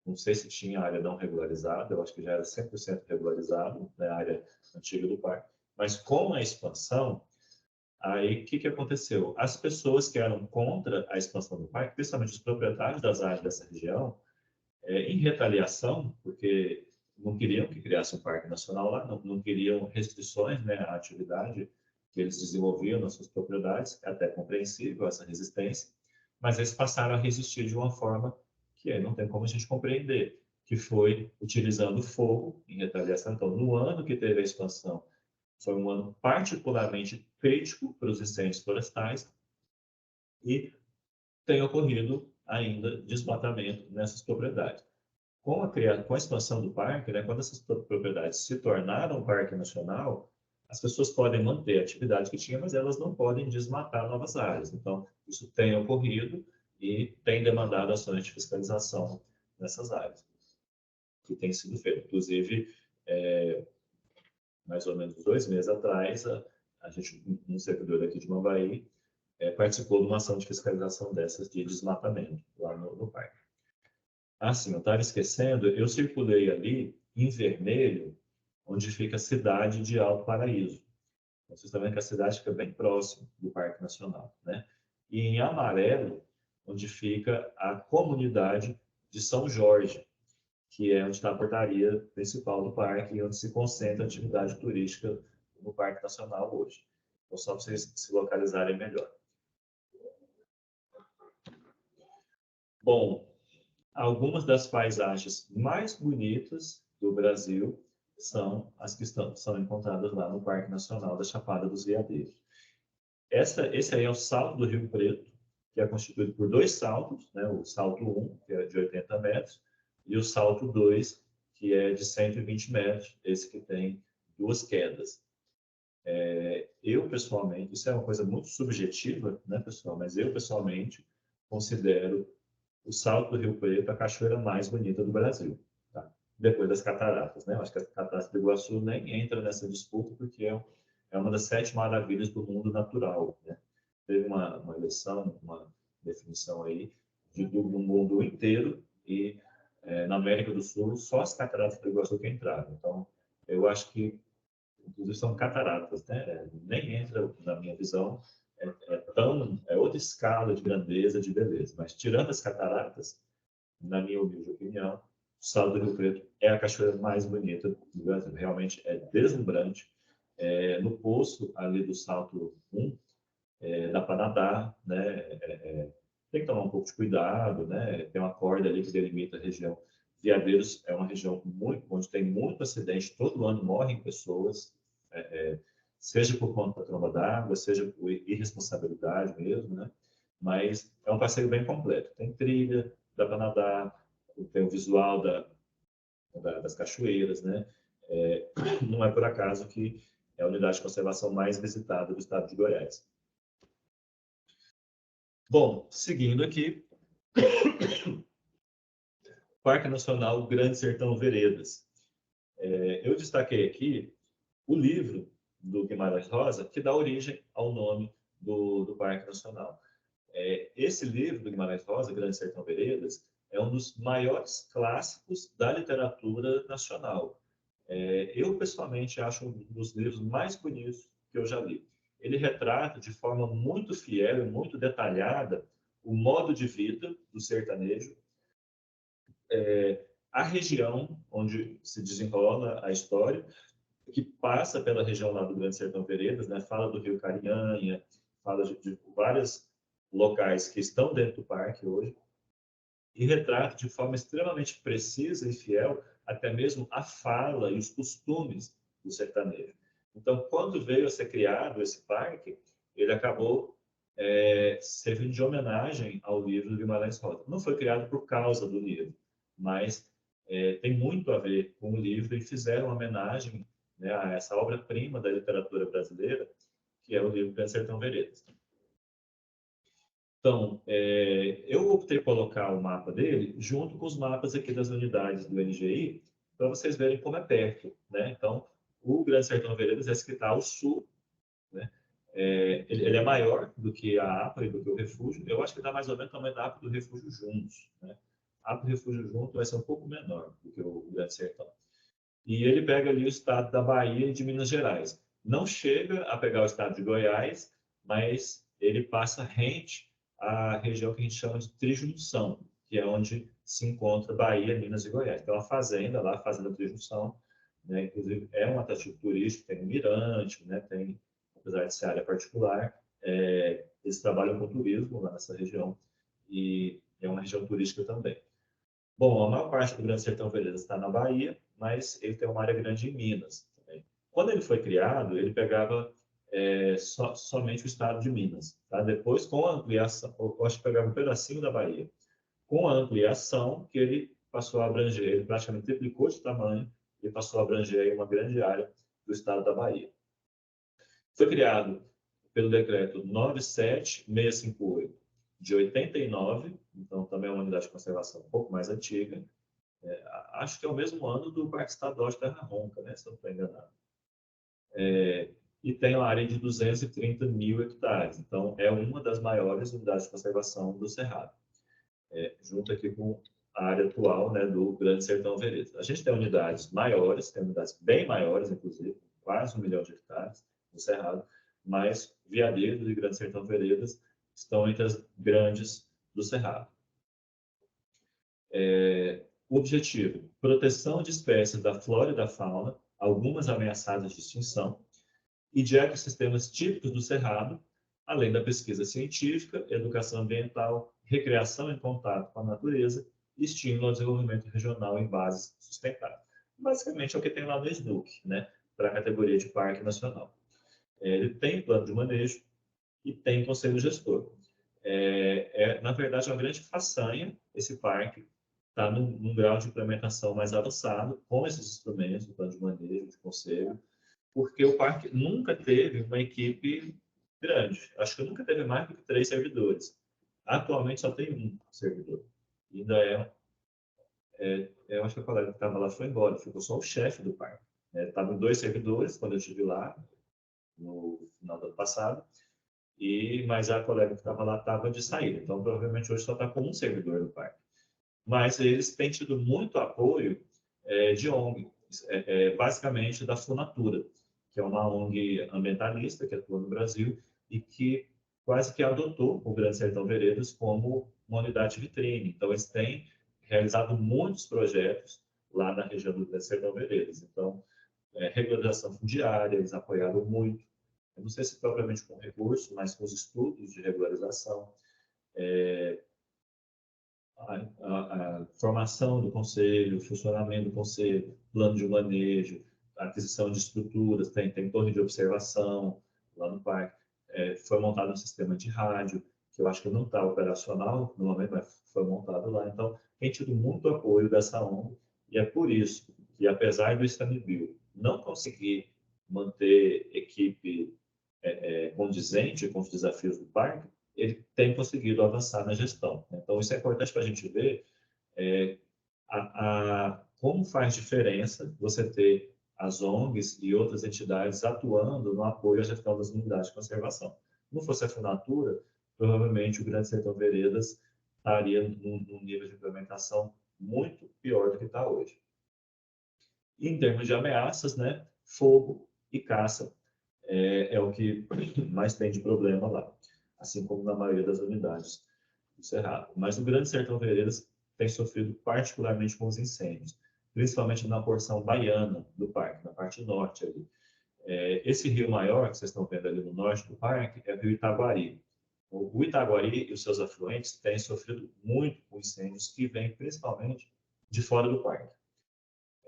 não sei se tinha área não regularizada, eu acho que já era 100% regularizado, né, a área antiga do parque. Mas com a expansão, aí o que aconteceu? As pessoas que eram contra a expansão do parque, principalmente os proprietários das áreas dessa região, em retaliação, porque não queriam que criasse um parque nacional lá, não queriam restrições, né, à atividade que eles desenvolviam nas suas propriedades, é até compreensível essa resistência, mas eles passaram a resistir de uma forma que aí não tem como a gente compreender, que foi utilizando fogo em retaliação. Então, no ano que teve a expansão, foi um ano particularmente crítico para os incêndios florestais e tem ocorrido ainda desmatamento nessas propriedades. Com a expansão do parque, né, quando essas propriedades se tornaram parque nacional, as pessoas podem manter a atividade que tinha, mas elas não podem desmatar novas áreas. Então, isso tem ocorrido e tem demandado ações de fiscalização nessas áreas, que tem sido feito. Inclusive, mais ou menos 2 meses atrás, a gente, um servidor aqui de Mumbai, participou de uma ação de fiscalização dessas de desmatamento lá no parque. Assim, eu estava esquecendo, eu circulei ali em vermelho, onde fica a cidade de Alto Paraíso. Vocês estão vendo que a cidade fica bem próximo do Parque Nacional, né? E em amarelo, onde fica a comunidade de São Jorge, que é onde está a portaria principal do parque e onde se concentra a atividade turística no Parque Nacional hoje. Então, só para vocês se localizarem melhor. Bom, algumas das paisagens mais bonitas do Brasil são as que são encontradas lá no Parque Nacional da Chapada dos Veadeiros. Esse aí é o Salto do Rio Preto, que é constituído por 2 saltos, né? O Salto 1, que é de 80 metros, e o Salto 2, que é de 120 metros, esse que tem 2 quedas. Eu, pessoalmente, isso é uma coisa muito subjetiva, né, pessoal? Mas eu, pessoalmente, considero o Salto do Rio Preto a cachoeira mais bonita do Brasil, tá? Depois das cataratas, né? Eu acho que a Cataratas do Iguaçu nem entra nessa disputa, porque é uma das 7 maravilhas do mundo natural, né? Teve uma eleição, uma definição aí do mundo inteiro e na América do Sul só as Cataratas do Iguaçu que entraram. Então, eu acho que inclusive são cataratas, né? Nem entra na minha visão, é outra escala de grandeza, de beleza. Mas tirando as cataratas, na minha humilde opinião, o Salto do Rio Preto é a cachoeira mais bonita do Brasil. Realmente é deslumbrante. No poço ali do Salto 1, dá para nadar, né? Tem que tomar um pouco de cuidado, né? Tem uma corda ali que delimita a região. Veadeiros é uma região onde tem muito acidente, todo ano morrem pessoas, seja por conta da tromba d'água, seja por irresponsabilidade mesmo, né? Mas é um passeio bem completo. Tem trilha, dá para nadar, tem o visual das cachoeiras, né? Não é por acaso que é unidade de conservação mais visitada do estado de Goiás. Bom, seguindo aqui, Parque Nacional Grande Sertão Veredas. Eu destaquei aqui o livro do Guimarães Rosa, que dá origem ao nome do Parque Nacional. Esse livro do Guimarães Rosa, Grande Sertão Veredas, é um dos maiores clássicos da literatura nacional. Eu, pessoalmente, acho um dos livros mais bonitos que eu já li. Ele retrata de forma muito fiel e muito detalhada o modo de vida do sertanejo, a região onde se desenrola a história, que passa pela região lá do Grande Sertão Veredas, né? Fala do Rio Carinhanha, fala de vários locais que estão dentro do parque hoje, e retrata de forma extremamente precisa e fiel até mesmo a fala e os costumes do sertanejo. Então, quando veio a ser criado esse parque, ele acabou servindo de homenagem ao livro do Guimarães Rosa. Não foi criado por causa do livro, mas tem muito a ver com o livro e fizeram uma homenagem, né, a essa obra-prima da literatura brasileira, que é o livro Grande Sertão Veredas. Então, eu optei por colocar o mapa dele junto com os mapas aqui das unidades do NGI, para vocês verem como é perto, né? Então, o Grande Sertão Veredas é esse que está ao sul, né? Ele é maior do que a APA e do que o refúgio. Eu acho que dá mais ou menos o tamanho da APA e do refúgio juntos, né? A APA e o refúgio junto vai ser um pouco menor do que o Grande Sertão. E ele pega ali o estado da Bahia e de Minas Gerais. Não chega a pegar o estado de Goiás, mas ele passa rente à região que a gente chama de trijunção, que é onde se encontra Bahia, Minas e Goiás. Então, a fazenda lá, a Fazenda Trijunção, né, inclusive é um atrativo turístico, tem um mirante, né, tem, apesar de ser área particular, eles trabalham com turismo lá nessa região e é uma região turística também. Bom, a maior parte do Grande Sertão Veredas está na Bahia, mas ele tem uma área grande em Minas também. Quando ele foi criado, ele pegava somente o estado de Minas. Tá? Depois, com a ampliação, eu acho que pegava um pedacinho da Bahia. Com a ampliação, que ele passou a abranger, ele praticamente triplicou de tamanho e passou a abranger aí uma grande área do estado da Bahia. Foi criado pelo decreto 97658 de 89, então também é uma unidade de conservação um pouco mais antiga. Acho que é o mesmo ano do Parque Estadual de Terra Ronca, né, se eu não estou enganado. E tem uma área de 230 mil hectares, então é uma das maiores unidades de conservação do Cerrado, junto aqui com a área atual, né, do Grande Sertão Veredas. A gente tem unidades maiores, tem unidades bem maiores, inclusive, quase 1 milhão de hectares no Cerrado, mas Veadeiros e Grande Sertão Veredas estão entre as grandes do Cerrado. O objetivo: proteção de espécies da flora e da fauna, algumas ameaçadas de extinção, e de ecossistemas típicos do Cerrado, além da pesquisa científica, educação ambiental, recreação em contato com a natureza e estímulo ao desenvolvimento regional em bases sustentáveis. Basicamente é o que tem lá no SNUC, né, para a categoria de Parque Nacional. Ele tem plano de manejo e tem conselho gestor. Na verdade, é uma grande façanha esse parque está num grau de implementação mais avançado com esses instrumentos, do plano de manejo, de conselho, porque o parque nunca teve uma equipe grande. Acho que nunca teve mais do que 3 servidores. Atualmente só tem um servidor. E ainda eu acho que a colega que estava lá foi embora, ficou só o chefe do parque. Estavam 2 servidores quando eu estive lá, no final do ano passado, mas a colega que estava lá estava de saída. Então, provavelmente hoje só está com um servidor do parque. Mas eles têm tido muito apoio de ONG, basicamente da Funatura, que é uma ONG ambientalista que atua no Brasil e que quase que adotou o Grande Sertão Veredas como uma unidade vitrine. Então, eles têm realizado muitos projetos lá na região do Grande Sertão Veredas. Então, regularização fundiária, eles apoiaram muito. Eu não sei se propriamente com recurso, mas com os estudos de regularização, a formação do conselho, o funcionamento do conselho, plano de manejo, aquisição de estruturas, tem torre de observação lá no parque. Foi montado um sistema de rádio, que eu acho que não está operacional no momento, mas foi montado lá. Então, tem tido muito apoio dessa ONG, e é por isso que, apesar do ICMBio não conseguir manter equipe condizente com os desafios do parque, ele tem conseguido avançar na gestão. Então, isso é importante para a gente ver como faz diferença você ter as ONGs e outras entidades atuando no apoio à gestão das unidades de conservação. Se não fosse a Funatura, provavelmente o Grande Sertão Veredas estaria num nível de implementação muito pior do que está hoje. E, em termos de ameaças, né, fogo e caça é o que mais tem de problema lá, assim como na maioria das unidades do Cerrado. Mas o Grande Sertão Veredas tem sofrido particularmente com os incêndios, principalmente na porção baiana do parque, na parte norte ali. Esse rio maior que vocês estão vendo ali no norte do parque é o rio Itaguari. O Itaguari e os seus afluentes têm sofrido muito com incêndios que vêm principalmente de fora do parque.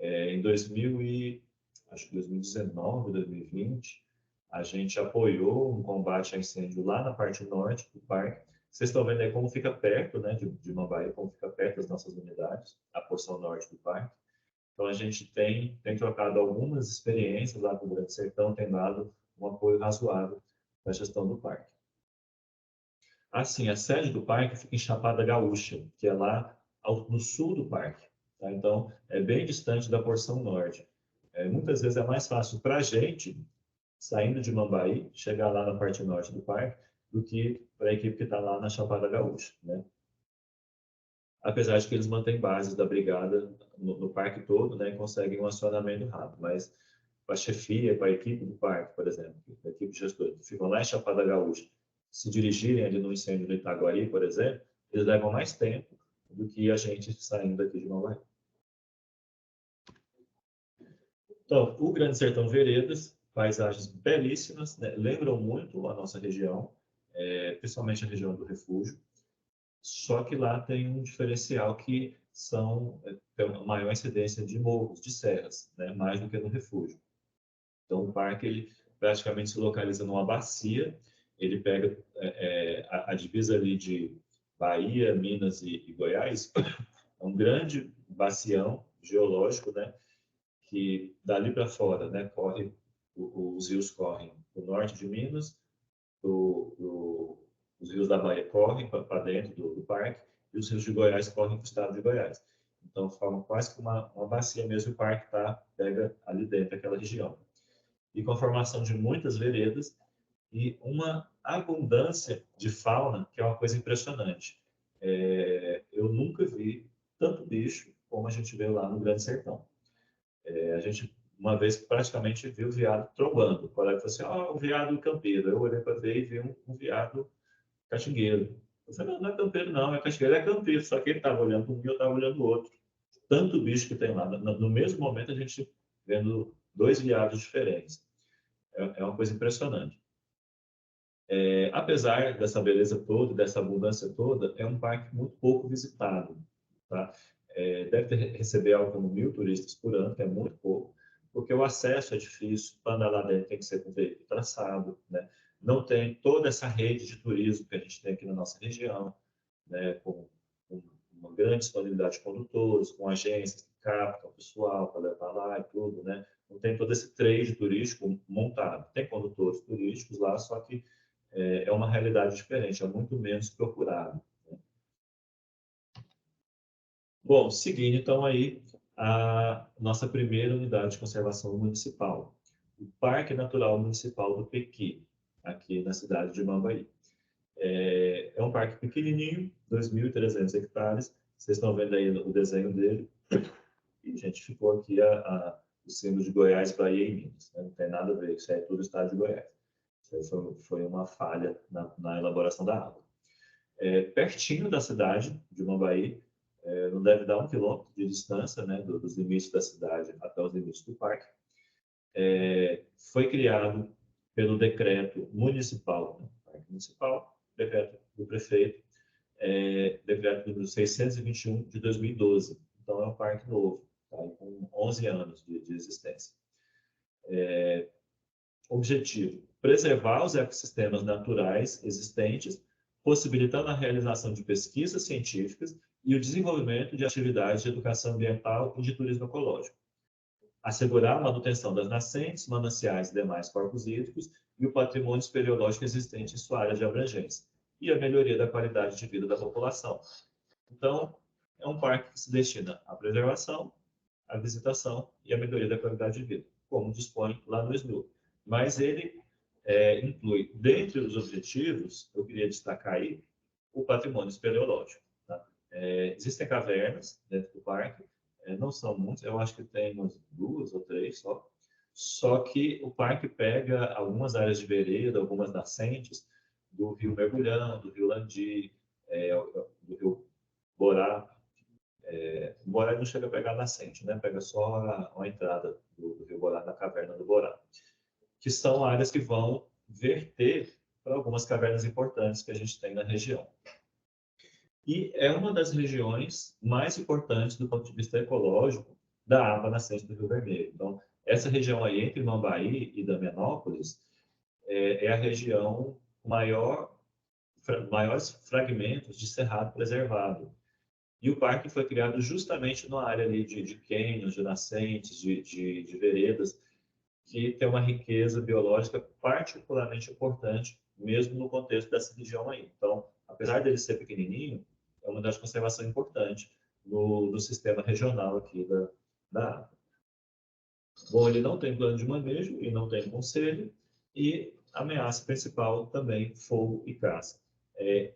Em 2019, 2020, a gente apoiou um combate a incêndio lá na parte norte do parque. Vocês estão vendo aí como fica perto, né, de Mambaí, como fica perto das nossas unidades, a porção norte do parque. Então, a gente tem trocado algumas experiências lá com o Grande Sertão, tem dado um apoio razoável para a gestão do parque. Assim, a sede do parque fica em Chapada Gaúcha, que é lá no sul do parque. Tá? Então, é bem distante da porção norte. Muitas vezes é mais fácil para a gente, saindo de Mambaí, chegar lá na parte norte do parque, do que para a equipe que está lá na Chapada Gaúcha, né? Apesar de que eles mantêm bases da brigada no parque todo, né, e conseguem um acionamento rápido, mas para a chefia, para a equipe do parque, por exemplo, a equipe de gestores, que ficam lá em Chapada Gaúcha, se dirigirem ali no incêndio do Itaguari, por exemplo, eles levam mais tempo do que a gente saindo daqui de Mambaí. Então, o Grande Sertão Veredas, paisagens belíssimas, né, lembram muito a nossa região, principalmente a região do Refúgio, só que lá tem um diferencial que tem uma maior incidência de morros, de serras, né, mais do que no Refúgio. Então, o parque ele praticamente se localiza numa bacia, ele pega a divisa ali de Bahia, Minas e Goiás, é um grande bacião geológico, né, que dali para fora, né, os rios correm do norte de Minas, os rios da Bahia correm para dentro do parque e os rios de Goiás correm para o estado de Goiás. Então, forma quase que uma bacia mesmo, o parque pega ali dentro daquela região. E com a formação de muitas veredas e uma abundância de fauna, que é uma coisa impressionante. Eu nunca vi tanto bicho como a gente vê lá no Grande Sertão. A gente, uma vez, praticamente viu o veado trombando. O colega falou assim, o veado campeiro. Eu olhei para ver e vi um veado caxingueiro. Eu falei, não é campeiro não, é caxingueiro, é campeiro. Só que ele estava olhando um e eu estava olhando o outro. Tanto bicho que tem lá. No mesmo momento, a gente vendo dois veados diferentes. É uma coisa impressionante. Apesar dessa beleza toda, dessa abundância toda, é um parque muito pouco visitado. Tá? Deve receber algo como 1.000 turistas por ano, que é muito pouco, porque o acesso é difícil, para andar lá dentro tem que ser com veículo traçado, né? Não tem toda essa rede de turismo que a gente tem aqui na nossa região, né? com uma grande disponibilidade de condutores, com agências que captam o pessoal para levar lá e tudo, né? Não tem todo esse trade turístico montado. Tem condutores turísticos lá, só que é uma realidade diferente, é muito menos procurado. Né? Bom, seguindo então aí a nossa primeira unidade de conservação municipal, o Parque Natural Municipal do Pequi, aqui na cidade de Mambaí. É um parque pequenininho, 2.300 hectares, vocês estão vendo aí o desenho dele, e a gente ficou aqui o símbolo de Goiás, Bahia e Minas, né? Não tem nada a ver, isso é tudo o estado de Goiás. Isso foi uma falha na elaboração da água. Pertinho da cidade de Mambaí, não deve dar 1 quilômetro de distância, né, dos limites da cidade até os limites do parque. Foi criado pelo decreto municipal, né, parque municipal, decreto do prefeito, decreto número 621 de 2012. Então, é um parque novo, tá, com 11 anos de existência. Objetivo: preservar os ecossistemas naturais existentes, possibilitando a realização de pesquisas científicas e o desenvolvimento de atividades de educação ambiental e de turismo ecológico. assegurar a manutenção das nascentes, mananciais e demais corpos hídricos e o patrimônio espeleológico existente em sua área de abrangência, e a melhoria da qualidade de vida da população. Então, é um parque que se destina à preservação, à visitação e à melhoria da qualidade de vida, como dispõe lá no SNU. Mas ele inclui, dentre os objetivos, eu queria destacar aí, o patrimônio espeleológico. Tá? Existem cavernas dentro do parque, não são muitas, eu acho que tem umas 2 ou 3 só. Só que o parque pega algumas áreas de vereda, algumas nascentes do rio Mergulhão, do rio Landi, do rio Borá. O Borá não chega a pegar a nascente, né? Pega só a entrada do rio Borá na caverna do Borá, que são áreas que vão verter para algumas cavernas importantes que a gente tem na região. E é uma das regiões mais importantes do ponto de vista ecológico da APA nascente do Rio Vermelho. Então, essa região aí entre Mambaí e Damianópolis é a região com maiores fragmentos de cerrado preservado. E o parque foi criado justamente numa área ali de cânions, de nascentes, de veredas, que tem uma riqueza biológica particularmente importante, mesmo no contexto dessa região aí. Então, apesar dele ser pequenininho, é uma unidade de conservação importante no sistema regional aqui da APA. Bom, ele não tem plano de manejo e não tem conselho, e a ameaça principal também, fogo e caça.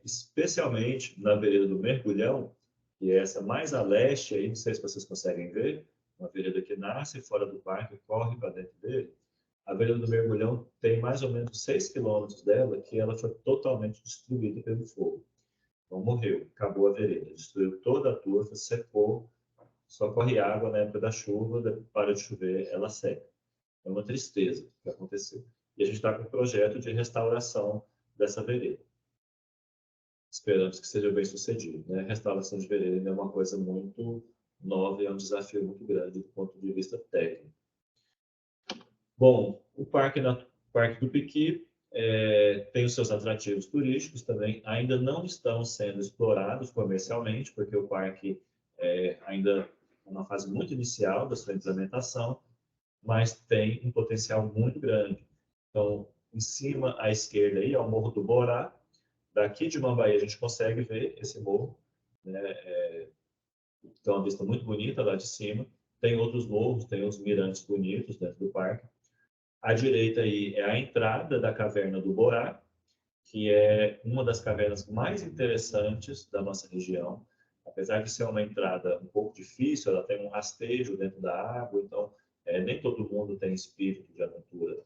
Especialmente na vereda do Mergulhão, que é essa mais a leste, aí, não sei se vocês conseguem ver, uma vereda que nasce fora do parque e corre para dentro dele. A vereda do Mergulhão tem mais ou menos 6 quilômetros dela, que ela foi totalmente destruída pelo fogo. Então morreu, acabou a vereda, destruiu toda a turfa, secou, só corre água na época da chuva, para de chover, ela seca. É uma tristeza que aconteceu. E a gente está com um projeto de restauração dessa vereda. Esperamos que seja bem sucedido. Né? A restauração de vereda ainda é uma coisa muito nova e é um desafio muito grande do ponto de vista técnico. Bom, o Parque do Piqui tem os seus atrativos turísticos também, ainda não estão sendo explorados comercialmente, porque o parque ainda é uma fase muito inicial da sua implementação, mas tem um potencial muito grande. Então, em cima à esquerda aí é o Morro do Borá. Daqui de Mambaí a gente consegue ver esse morro, né? Tem uma vista muito bonita lá de cima. Tem outros morros, tem outros mirantes bonitos dentro do parque. À direita aí é a entrada da caverna do Borá, que é uma das cavernas mais interessantes da nossa região. Apesar de ser uma entrada um pouco difícil, ela tem um rastejo dentro da água, então nem todo mundo tem espírito de aventura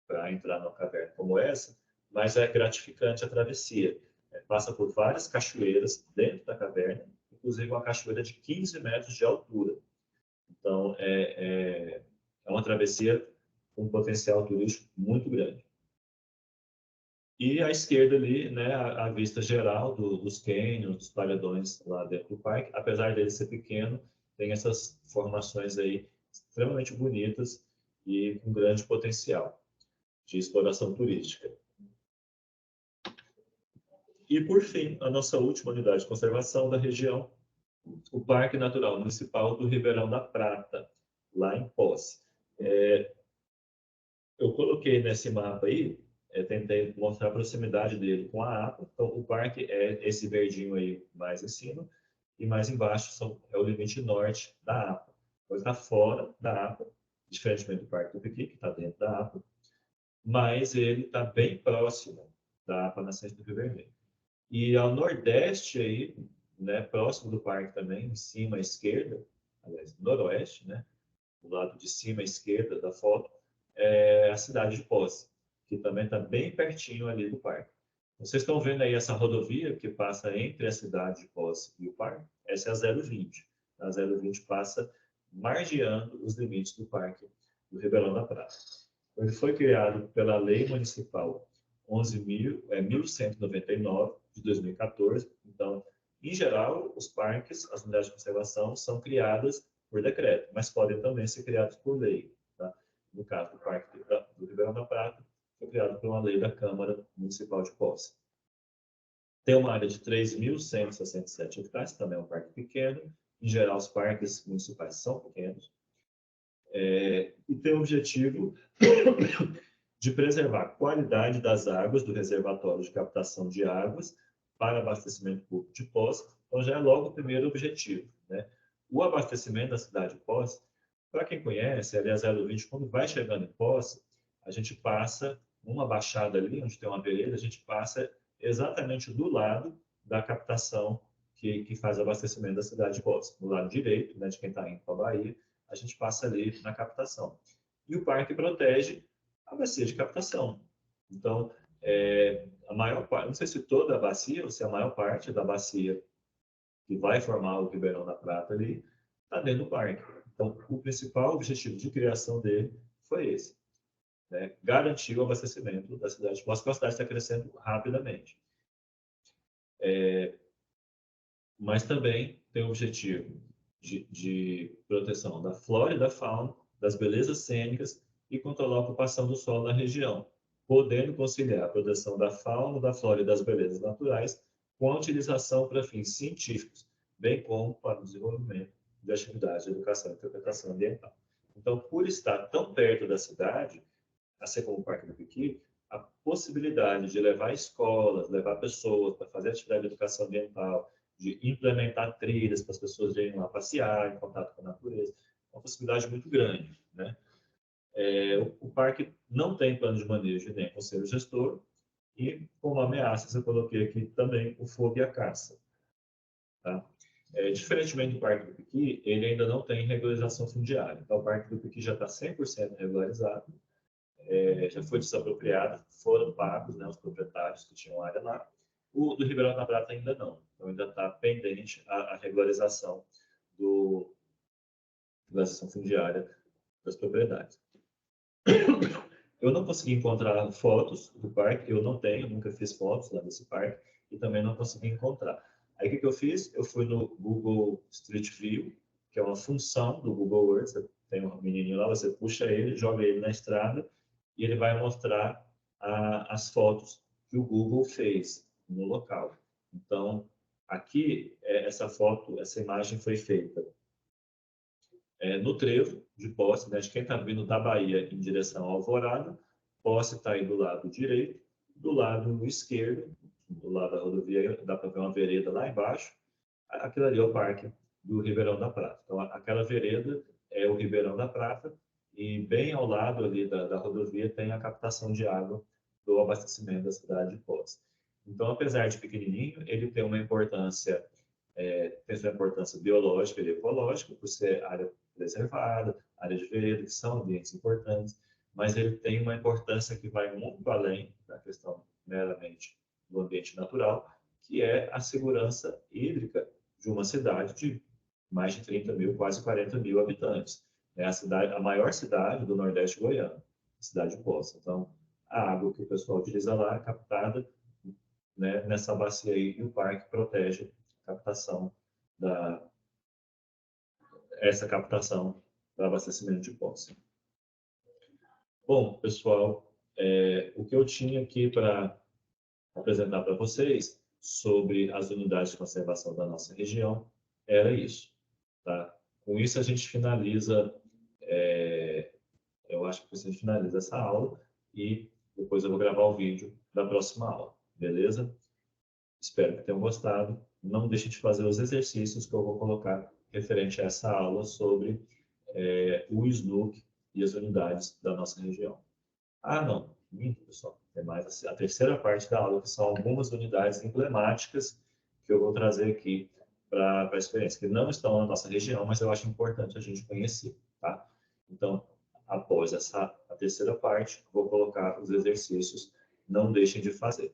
para entrar numa caverna como essa, mas é gratificante a travessia. Passa por várias cachoeiras dentro da caverna, inclusive uma cachoeira de 15 metros de altura. Então, é uma travessia com um potencial turístico muito grande. E à esquerda ali, né, a vista geral dos cânions, dos paredões lá dentro do parque, apesar dele ser pequeno, tem essas formações aí extremamente bonitas e com grande potencial de exploração turística. E, por fim, a nossa última unidade de conservação da região, o Parque Natural Municipal do Ribeirão da Prata, lá em Posse. Eu coloquei nesse mapa aí, tentei mostrar a proximidade dele com a APA. Então, o parque é esse verdinho aí mais em cima, e mais embaixo é o limite norte da APA. Então, está fora da APA, diferentemente do Parque do Piqui, que está dentro da APA, mas ele está bem próximo da APA Nascente do Rio Vermelho. E ao nordeste aí, né, próximo do parque também, em cima à esquerda, aliás, noroeste, né, do lado de cima à esquerda da foto, é a cidade de Posse, que também está bem pertinho ali do parque. Vocês estão vendo aí essa rodovia que passa entre a cidade de Posse e o parque? Essa é a 020. A 020 passa margeando os limites do parque do Ribeirão da Prata. Ele foi criado pela Lei Municipal 11.199 de 2014. Então, em geral, os parques, as unidades de conservação, são criadas por decreto, mas podem também ser criados por lei. Tá? No caso do Parque do Ribeirão da Prata, foi criado por uma lei da Câmara Municipal de Posse. Tem uma área de 3.167 hectares, também é um parque pequeno. Em geral, os parques municipais são pequenos. E tem o objetivo de preservar a qualidade das águas do reservatório de captação de águas para abastecimento público de Poços. Então, já é logo o primeiro objetivo, né? O abastecimento da cidade de Poços, para quem conhece, a LA020, quando vai chegando em Poços, a gente passa uma baixada ali, onde tem uma vereda, a gente passa exatamente do lado da captação que faz abastecimento da cidade de Poços. Do lado direito, né, de quem está indo para a Bahia, a gente passa ali na captação. E o parque protege a bacia de captação. Então, a maior parte, não sei se toda a bacia, ou se a maior parte da bacia que vai formar o Ribeirão da Prata ali, está dentro do parque. Então, o principal objetivo de criação dele foi esse, né? Garantir o abastecimento da cidade de Poços, porque a cidade está crescendo rapidamente. Mas também tem o objetivo de proteção da flora e da fauna, das belezas cênicas e controlar a ocupação do solo na região, podendo conciliar a proteção da fauna, da flora e das belezas naturais com a utilização para fins científicos, bem como para o desenvolvimento de atividades de educação e interpretação ambiental. Então, por estar tão perto da cidade, assim como o Parque do Piqui, a possibilidade de levar escolas, levar pessoas para fazer atividade de educação ambiental, de implementar trilhas para as pessoas irem lá passear, em contato com a natureza, é uma possibilidade muito grande, né? O parque não tem plano de manejo nem conselho gestor, e como ameaças eu coloquei aqui também o fogo e a caça. Tá? Diferentemente do Parque do Piqui, ele ainda não tem regularização fundiária. Então, o Parque do Piqui já está 100% regularizado, já foi desapropriado, foram pagos, né, os proprietários que tinham área lá. O do Ribeirão da Prata ainda não. Então, ainda está pendente a regularização da seção fundiária das propriedades. Eu não consegui encontrar fotos do parque, eu não tenho, nunca fiz fotos lá desse parque, e também não consegui encontrar. Aí o que eu fiz? Eu fui no Google Street View, que é uma função do Google Earth. Você tem um menininho lá, você puxa ele, joga ele na estrada, e ele vai mostrar as fotos que o Google fez no local. Então, aqui, essa foto, essa imagem foi feita no trevo de Posse, né, de quem está vindo da Bahia em direção ao Alvorada. Posse está aí do lado direito, do lado esquerdo, do lado da rodovia, dá para ver uma vereda lá embaixo. Aquilo ali é o parque do Ribeirão da Prata. Então, aquela vereda é o Ribeirão da Prata, e bem ao lado ali da rodovia tem a captação de água do abastecimento da cidade de Poços. Então, apesar de pequenininho, ele tem uma importância, tem sua importância biológica e ecológica, por ser área preservada, área de vereda, que são ambientes importantes, mas ele tem uma importância que vai muito além da questão meramente do ambiente natural, que é a segurança hídrica de uma cidade de mais de 30 mil, quase 40 mil habitantes. É a maior cidade do Nordeste goiano, a cidade de Poços. Então, a água que o pessoal utiliza lá é captada, né, nessa bacia aí, e o parque protege a captação essa captação para abastecimento de Poços. Bom, pessoal, o que eu tinha aqui para apresentar para vocês sobre as unidades de conservação da nossa região era isso. Tá? Com isso, a gente finaliza, eu acho que a gente finaliza essa aula, e depois eu vou gravar o vídeo da próxima aula, beleza? Espero que tenham gostado. Não deixe de fazer os exercícios que eu vou colocar referente a essa aula sobre o SNUC e as unidades da nossa região. Ah, não, minto, pessoal. Tem mais a terceira parte da aula, que são algumas unidades emblemáticas que eu vou trazer aqui para a experiência, que não estão na nossa região, mas eu acho importante a gente conhecer, tá? Então, após a terceira parte, vou colocar os exercícios, não deixem de fazer.